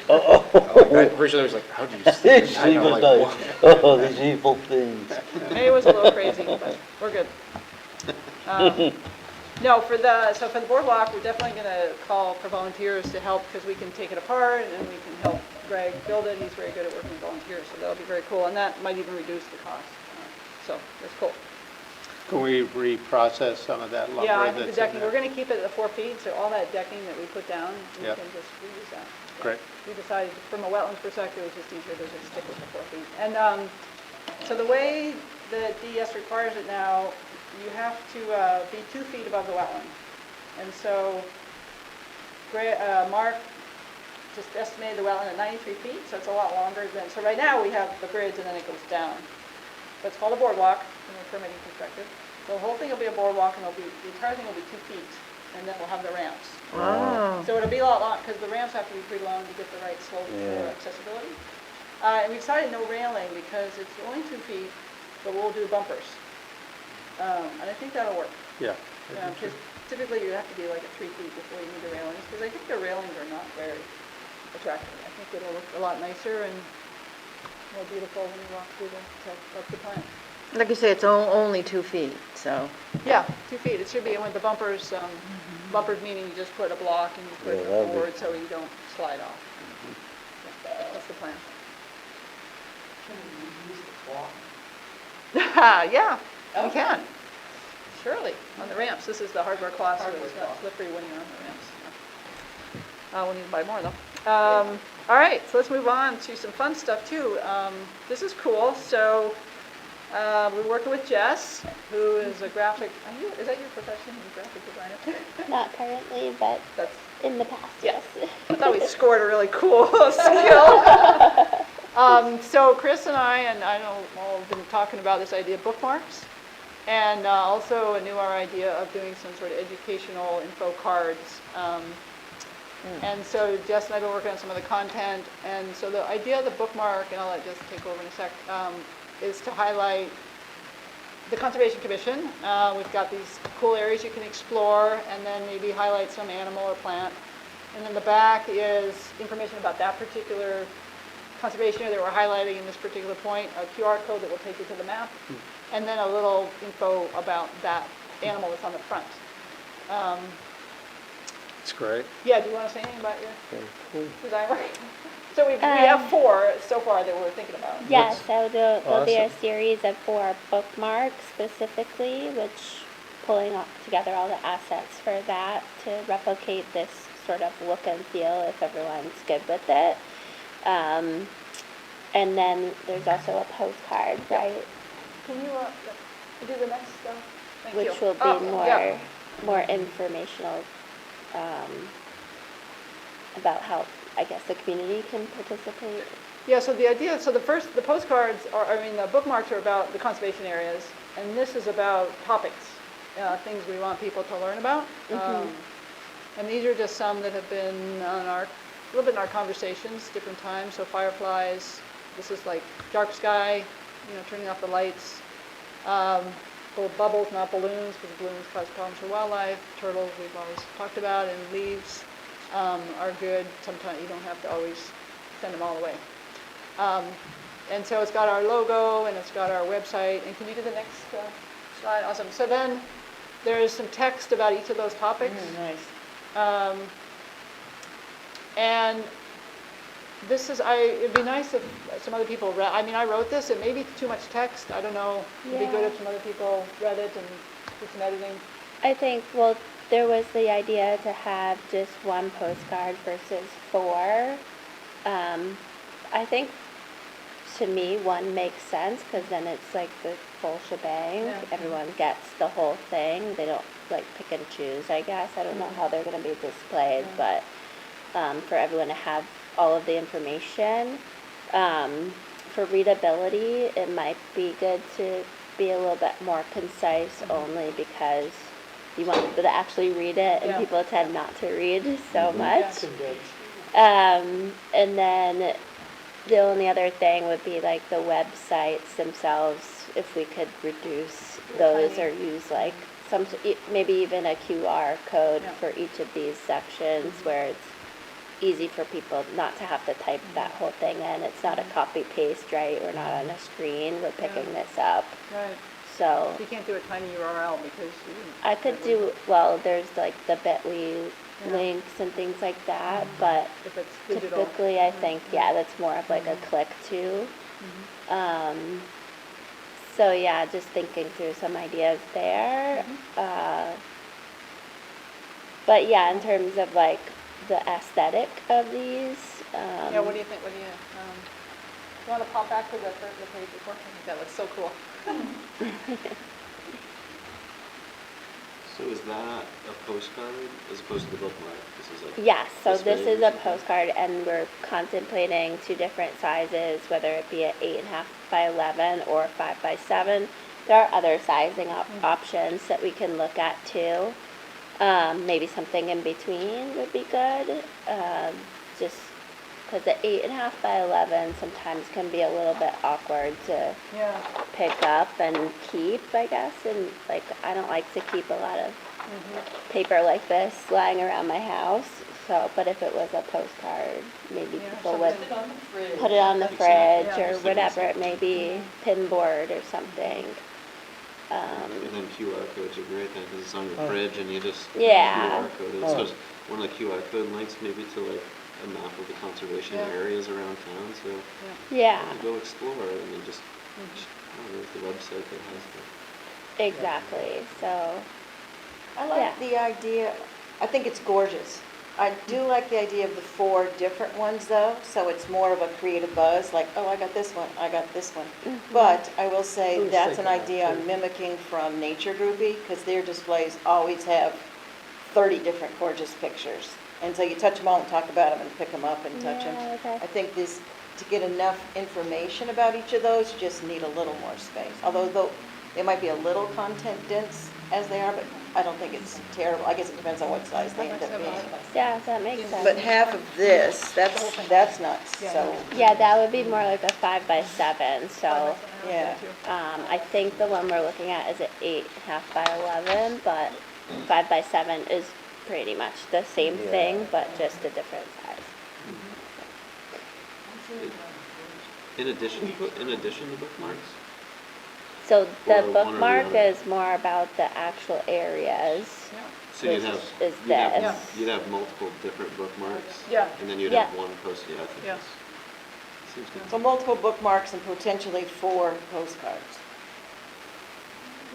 Oh, I'm pretty sure there was like, how do you sleep at night? sleep I'm at like, night. "What?" Oh, these evil things. May was a little crazy, but we're good. No, for the boardwalk, we're definitely going to call for volunteers to help, because we can take it apart and we can help Greg build it. He's very good at working with volunteers, so that'll be very cool, and that might even reduce the cost. So that's cool. Can we reprocess some of that lumber Yeah, I think the that's in decking, there? we're going to keep it at 4 feet, so all that decking that we put down, we Yep. can just reuse that. Yeah. Great. We decided, from a wetlands perspective, it was just easier to just stick with the 4 feet. And so the way the DES requires it now, you have to be 2 feet above the wetland. And so Mark just estimated the wetland at 93 feet, so it's a lot longer than, so right now we have the bridge and then it goes down. But it's called a boardwalk from a permitting perspective. So the whole thing will be a boardwalk, and the entire thing will be 2 feet, and then we'll have the ramps. Wow. So it'll be a lot long, because the ramps have to be pretty long to get the right slope for Yeah. accessibility. And we decided no railing, because it's only 2 feet, but we'll do bumpers. And I think that'll work. Yeah. Because typically you have to be like at 3 feet before you need the railings, because I think the railings are not very attractive. I think it'll look a lot nicer and more beautiful when you walk through the plant. Like you say, it's only 2 feet, so. Yeah, 2 feet. It should be, and with the bumpers, bumpers meaning you just put a block and you put Yeah, it that'd be- forward so you don't slide off. Yeah, that's the plan. Yeah, we can. Surely. on the ramps. This is the hardware class, so it's not slippery when you're on the ramps. We'll need to buy more though. All right, so let's move on to some fun stuff too. This is cool. So we're working with Jess, who is a graphic, is that your profession, you graphic designer? Not currently, but That's, in the past, yeah. yes. I thought we scored a really cool skill. So Chris and I know all have been talking about this idea of bookmarks, and also a new our idea of doing some sort of educational info cards. And so Jess and I have been working on some of the content, and so the idea of the bookmark, and I'll let Jess take over in a sec, is to highlight the Conservation Commission. We've got these cool areas you can explore, and then maybe highlight some animal or plant. And then the back is information about that particular conservation area that we're highlighting in this particular point, a QR code that will take you to the map, and then a little info about that animal that's on the front. It's great. Yeah, do you want to say anything about your design work? So we have 4 so far that we're thinking about. Yes, so there'll be a Awesome. series of 4 bookmarks specifically, which pulling together all the assets for that to replicate this sort of look and feel if everyone's good with it. And then there's also a postcard, right? Can you do the next thank you. Which will be yeah. more informational about how, I guess, the community can participate. Yeah, so the idea, so the postcards are, the bookmarks are about the conservation areas, and this is about topics, things we want people to learn about. And these are just some that have been on a little bit in our conversations, different times. So fireflies, this is like dark sky, turning off the lights. Little bubbles, not balloons, because balloons cause problems for wildlife. Turtles, we've always talked about, and leaves are good. Sometimes you don't have to always send them all away. And so it's got our logo, and it's got our website. And can you do the next slide? Awesome. So then there is some text about each of those topics. Nice. And this is, it'd be nice if some other people read, I wrote this, it may be too much text, I don't know. It'd be good Yeah. if some other people read it and did some editing. I think, well, there was the idea to have just 1 postcard versus 4. I think, to me, 1 makes sense, because then it's like the full shebang. Yeah. Everyone gets the whole thing. They don't, like, pick and choose, I guess. I don't know how they're going to be displayed, but for everyone to have all of the information. For readability, it might be good to be a little bit more concise, only because you want people to actually read it, and Yeah. people tend not to read so much. Yeah. And then the only other thing would be like the websites themselves, if we could reduce those or use like maybe even a QR code Yeah. for each of these sections where it's easy for people not to have to type that whole thing in. It's not a copy paste, right? We're not on a screen, we're picking this up. Right. So You can't do a tiny URL because you didn't. I could do, well, there's like the bit.ly links and things like that, but If it's digital. typically I think, yeah, that's more of like a click too. So yeah, just thinking through some ideas there. But yeah, in terms of like the aesthetic of these, Yeah, what do you think? You want to pop back to the page before? I think that looks so cool. So is that a postcard as opposed to the bookmark? This is like yes, so this big is or a something? postcard, and we're contemplating 2 different sizes, whether it be an 8.5 by 11 or 5 by 7. There are other sizing options that we can look at too. Maybe something in between would be good, just because the 8.5 by 11 sometimes can be a little bit awkward to Yeah. pick up and keep, I guess, and like I don't like to keep a lot of paper like this lying around my house. So, but if it was a postcard, maybe Yeah, people would something. put it on the Exactly. fridge Yeah. or whatever it may be, pinboard or something. And then QR codes are great then, because it's on your fridge and you just Yeah. QR code it. So it's one of the QR code links maybe to like a map of the conservation Yeah. areas around town. So Yeah, when you go explore and then just I don't know, there's the website that has that. exactly. So I like the idea, I think it's gorgeous. I do like the idea of the 4 different ones though, so it's more of a creative buzz, like, oh, I got this one, I got this one. But I will I say, was that's an thinking that idea I'm too. mimicking from Nature Groupie, because their displays always have 30 different gorgeous pictures. And so you touch them all and talk about them and pick them up and touch them. Yeah, okay. I think this, to get enough information about each of those, you just need a little more space. Although they might be a little content dense as they are, but I don't think it's terrible. I guess it depends on what size they end up being. Yeah, that makes sense. But half of this, that's not so, Yeah, that would be more like a 5 by 7, so, yeah. I think the one we're looking at is an 8.5 by 11, but 5 by 7 is pretty much the same thing, but just a different size. In addition to bookmarks? So the Or one or the bookmark other. is more about the actual areas. So you'd Which have, is you'd have, this. you'd have multiple different bookmarks? Yeah. And then you'd Yeah. have one post, yeah, I think Yeah. that's, seems good. So multiple bookmarks and potentially 4 postcards.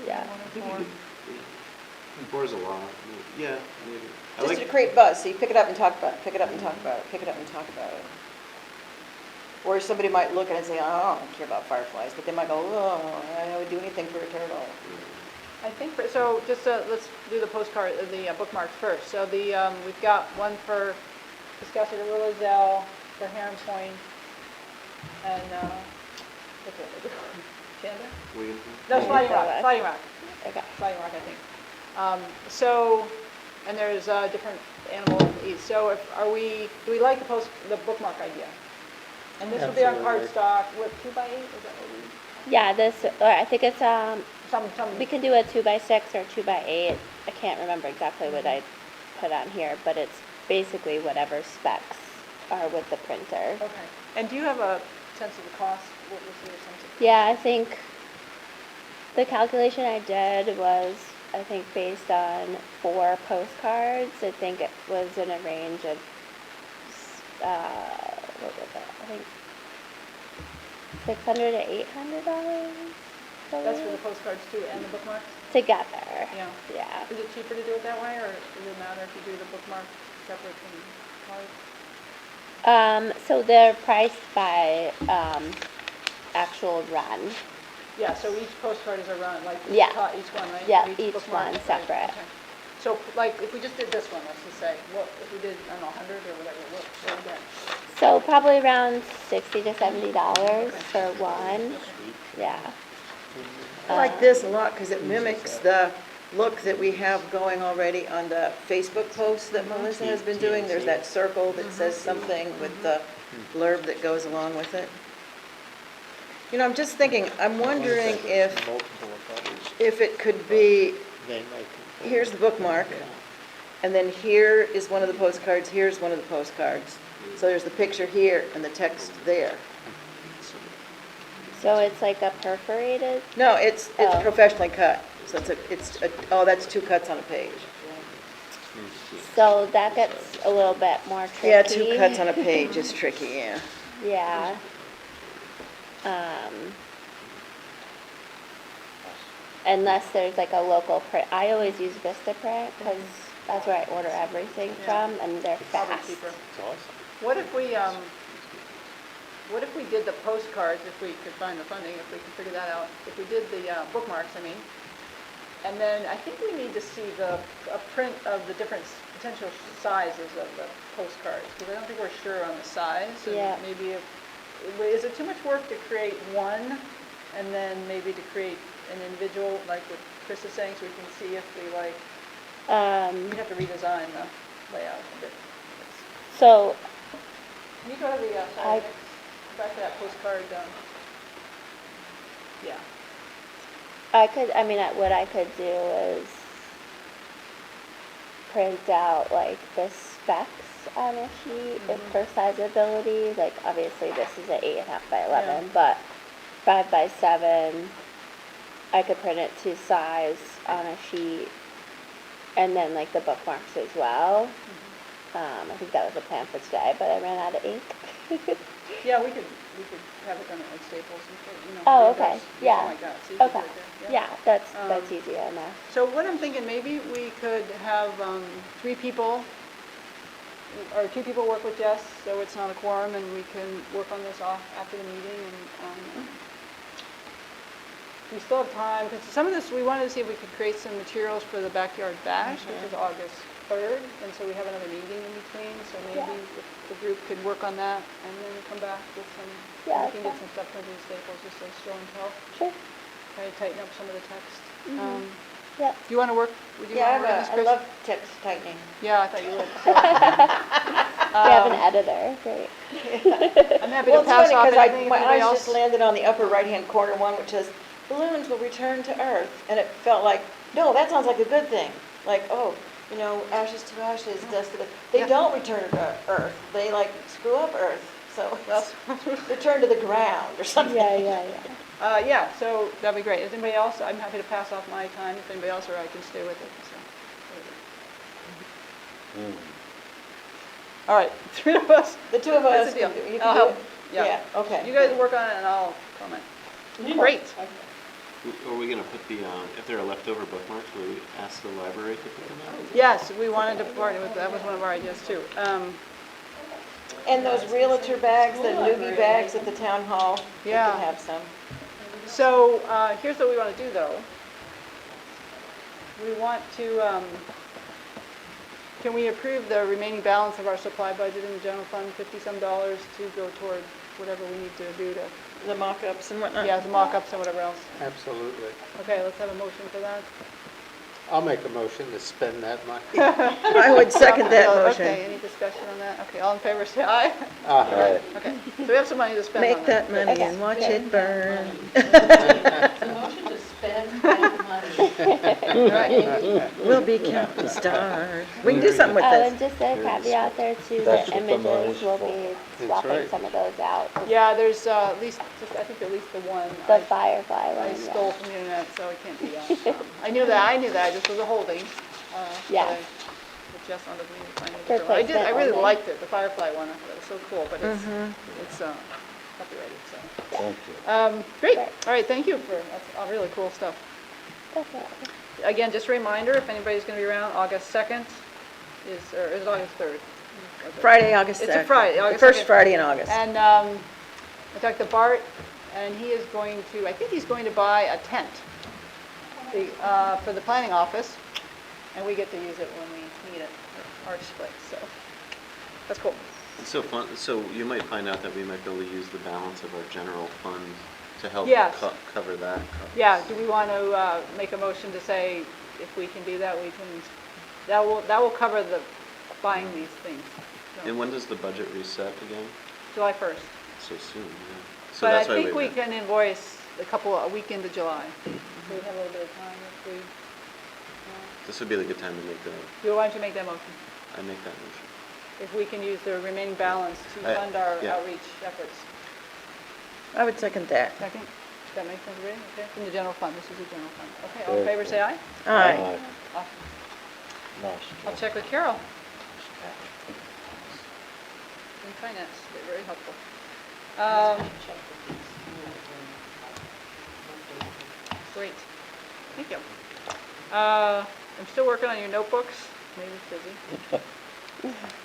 Yeah. I think we could, yeah. 4 is a lot, yeah, maybe. I Just like, to create buzz, so you pick it up and talk about it, pick it up and talk about it, pick it up and talk about it. Or somebody might look at it and say, oh, I don't care about fireflies, but they might go, oh, I would do anything for a turtle. I think, so just, let's do the postcard, the bookmarks first. So we've got one for Piscataway to Roselle, for Heron Point, and, what's it? Chandler? William? No, Sliding Rock, Sliding Sliding Rock, Okay. Sliding Rock, I think. So, and there's different animal eats. So do we like the bookmark idea? And this will be on Absolutely. cardstock, what, 2 by 8, is that what we? Yeah, or I think it's, Some, we can do a 2 by 6 or 2 by 8. I can't remember exactly what I put on here, but it's basically whatever specs are with the printer. okay. And do you have a sense of the cost? What was your sense of? Yeah, I think the calculation I did was, I think based on 4 postcards, I think it was in a range of, what was it? I think $600 to $800. That's for the postcards too, and the bookmarks? Together. Yeah. Yeah. Is it cheaper to do it that way, or does it matter if you do the bookmark separate from cards? So they're priced by, actual run. Yeah, so each postcard is a run, like Yeah. each one, right? Yeah, For each bookmark, one right, separate. okay. So like, if we just did this one, let's just say, what, if we did, I don't know, 100 or whatever, what would we get? So probably around $60 to $70 for one. Yeah. I like this a lot because it mimics the look that we have going already on the Facebook post that Melissa has been doing. There's that circle that says something with the blurb that goes along with it. You know, I'm just thinking, I'm wondering Multiple of others, if it could be, they might. here's the bookmark, and then here is one of the postcards, here's one of the postcards. So there's the picture here and the text there. So it's like a perforated? No, it's Oh. professionally cut. So oh, that's 2 cuts on a page. So that gets a little bit more tricky. Yeah, 2 cuts on a page is tricky, yeah. Yeah. Unless there's like a local print. I always use Vistaprint because that's where I order everything Yeah. from, and they're Probably fast. cheaper. It's awesome. What if we did the postcards, if we could find the funding, if we could figure that out, if we did the bookmarks, I mean, and then I think we need to see a print of the different potential sizes of the postcards, because I don't think we're sure on the size. And Yeah. maybe is it too much work to create one, and then maybe to create an individual, like what Chris is saying, so we can see if we like, we'd have to redesign the layout a bit. So Can you go to the, I- back to that postcard, yeah. what I could do is print out like the specs on a sheet for sizability. Like obviously this is an 8.5 by 11, Yeah. but 5 by 7, I could print it to size on a sheet, and then like the bookmarks as well. I think that was the plan for today, but I ran out of ink. Yeah, we could have it done at like Staples and, you know. Oh, Windows, okay, something yeah. like that. So you could do Okay, it there, yeah, that's Um, easier enough. So what I'm thinking, maybe we could have 3 people, or 2 people work with Jess, so it's not a quorum, and we can work on this off after the meeting, and we still have time, because some of this, we wanted to see if we could create some materials for the backyard bash, which is August 3rd, and so we have another meeting in between, so maybe Yeah. if the group could work on that, and then come back with some, Yeah, we can get okay. some stuff printed in Staples, just as show and tell, Sure. try to tighten up some of the text. Yep. Do you want to work, would you Yeah, want to work on this, I Chris? love text tightening. Yeah, I thought you would. So, We have an editor, great. I'm happy Well, to it's pass funny, off because anything if my anybody eyes else. just landed on the upper right-hand corner one, which says, balloons will return to Earth. And it felt like, no, that sounds like a good thing. Like, oh, you know, ashes to ashes, dust to dust. They Yeah. don't return to Earth. They like screw up Earth. So return to the ground or something. Yeah. Yeah, so that'd be great. Is anybody else? I'm happy to pass off my time if anybody else, or I can stay with it. So. All right, 3 of us. The 2 of That's us the deal. can do, you I'll can do help. it? Yeah. Okay. You guys work on it and I'll comment. Great. Are we gonna put the, if there are leftover bookmarks, will we ask the library to put them out? Yes, we wanted to partner with, that was one of our ideas too. And those realtor bags, the newbie bags at the town hall, we Yeah. can have some. So here's what we want to do though. We want to, can we approve the remaining balance of our supply budget in the general fund, $50-some to go toward whatever we need to do to, The mock-ups and whatnot. yeah, the mock-ups and whatever else. Absolutely. Okay, let's have a motion for that. I'll make a motion to spend that money. I would second that Okay, motion. any discussion on that? Okay, all in favor, say aye. Aye. Okay, so we have some money to spend on Make that money Okay. and watch it burn. Motion to spend that money. Right. We'll be counting stars. We can do something with Oh, this. and just a caveat there too, That's the what the money's images, we'll for. be That's swapping right. some of those out. Yeah, there's at least, I think at least the one. The Firefly I one, stole yeah. from the internet, so it can't be that. I knew that, just was a holding. Yeah. But Jess wanted me to find a For different one. I really placement only. liked it, the Firefly one, I thought it was so cool, but it's copyrighted, so. Thank you. Great, Right. all right, thank you for, that's all really cool stuff. Definitely. Again, just a reminder, if anybody's gonna be around, August 2nd is it August 3rd? Friday, August 2nd. It's a Friday, The August first 2nd. Friday in August. And I talked to Bart, and he is going to, I think he's going to buy a tent for the planning office, and we get to use it when we need it, for our split, so that's cool. It's so fun, so you might find out that we might be able to use the balance of our general fund to help Yes. cover that cost. Yeah, do we want to make a motion to say if we can do that, we can, that will cover the buying these things. So, And when does the budget reset again? July 1st. So soon, yeah. So But I that's why think we can invoice a week into July. So we have a little bit of time if we, This would be a good time to make that, why don't you make that motion? I make that motion. If we can use the remaining balance to fund our yeah. outreach efforts. I would second that. Second, does that make sense, everybody? Okay, from the general fund, this is the general fund. Okay, all in favor, say aye. Aye. Awesome. Nice I'll job. check with Carol in finance, they're very helpful. Great, thank you. I'm still working on your notebooks, maybe it's busy.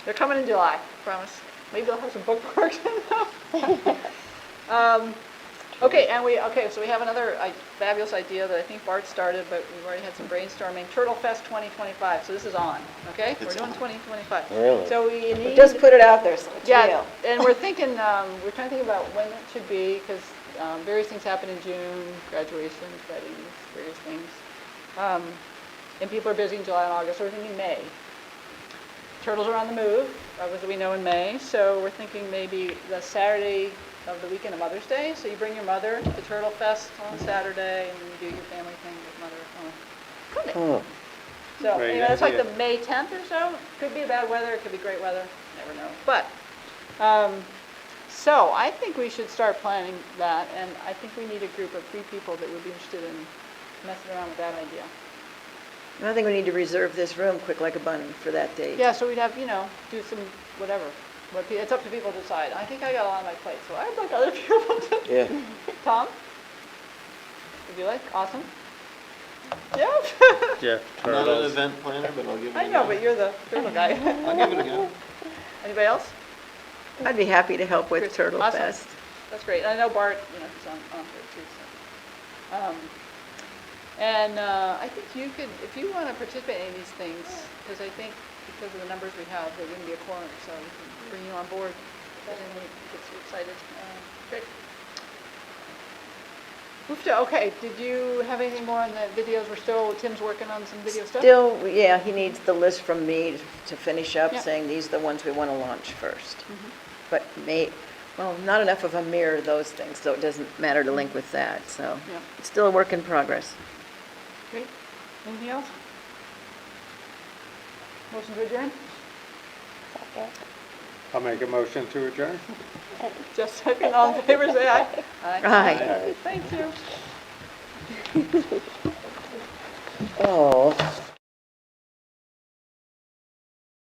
They're coming in July, promise. Maybe they'll have some bookmarks in them. Okay, so we have another fabulous idea that I think Bart started, but we've already had some brainstorming. Turtle Fest 2025, so this is on, okay? We're It's doing on. 2025. Really? So we need. Just put it out there so it's Yeah, real. and we're thinking, we're trying to think about when it should be, because various things happen in June, graduations, weddings, various things. And people are busy in July and August, so we're thinking May. Turtles are on the move, as we know in May, so we're thinking maybe the Saturday of the weekend of Mother's Day. So you bring your mother to Turtle Fest on Saturday, and then you do your family thing with mother on Sunday. Oh, So, Great that's like idea. the May 10th or so. Could be bad weather, it could be great weather, never know. But, so I think we should start planning that, and I think we need a group of 3 people that would be interested in messing around with that idea. And I think we need to reserve this room quick like a bunny for that date. Yeah, so we'd have, do some whatever. But it's up to people to decide. I think I got a lot on my plate, so I'd like other people to. Yeah. Tom? Would you like? Awesome. Yeah? Yeah. I'm not an event planner, but I'll give it a go. I know, but you're the guy. I'll give it a go. Anybody else? I'd be happy to help with Chris, Turtle awesome. Fest. That's great. I know Bart, he's on here too, so. I think you could, if you want to participate in these things, because I think because of the numbers we have, there wouldn't be a quorum, so we can bring you on board. If anyone gets you excited. Great. Okay, did you have anything more on the videos? Tim's working on some video stuff? Still, yeah, he needs the list from me to finish up, Yeah. saying these are the ones we want to launch first. But not enough of them mirror those things, so it doesn't matter to link with that, so Yeah. it's still a work in progress. Great. Anything else? Motion to adjourn? Second. I'll make a motion to adjourn. Just second, all in favor, say aye. Aye. Thank you. Oh.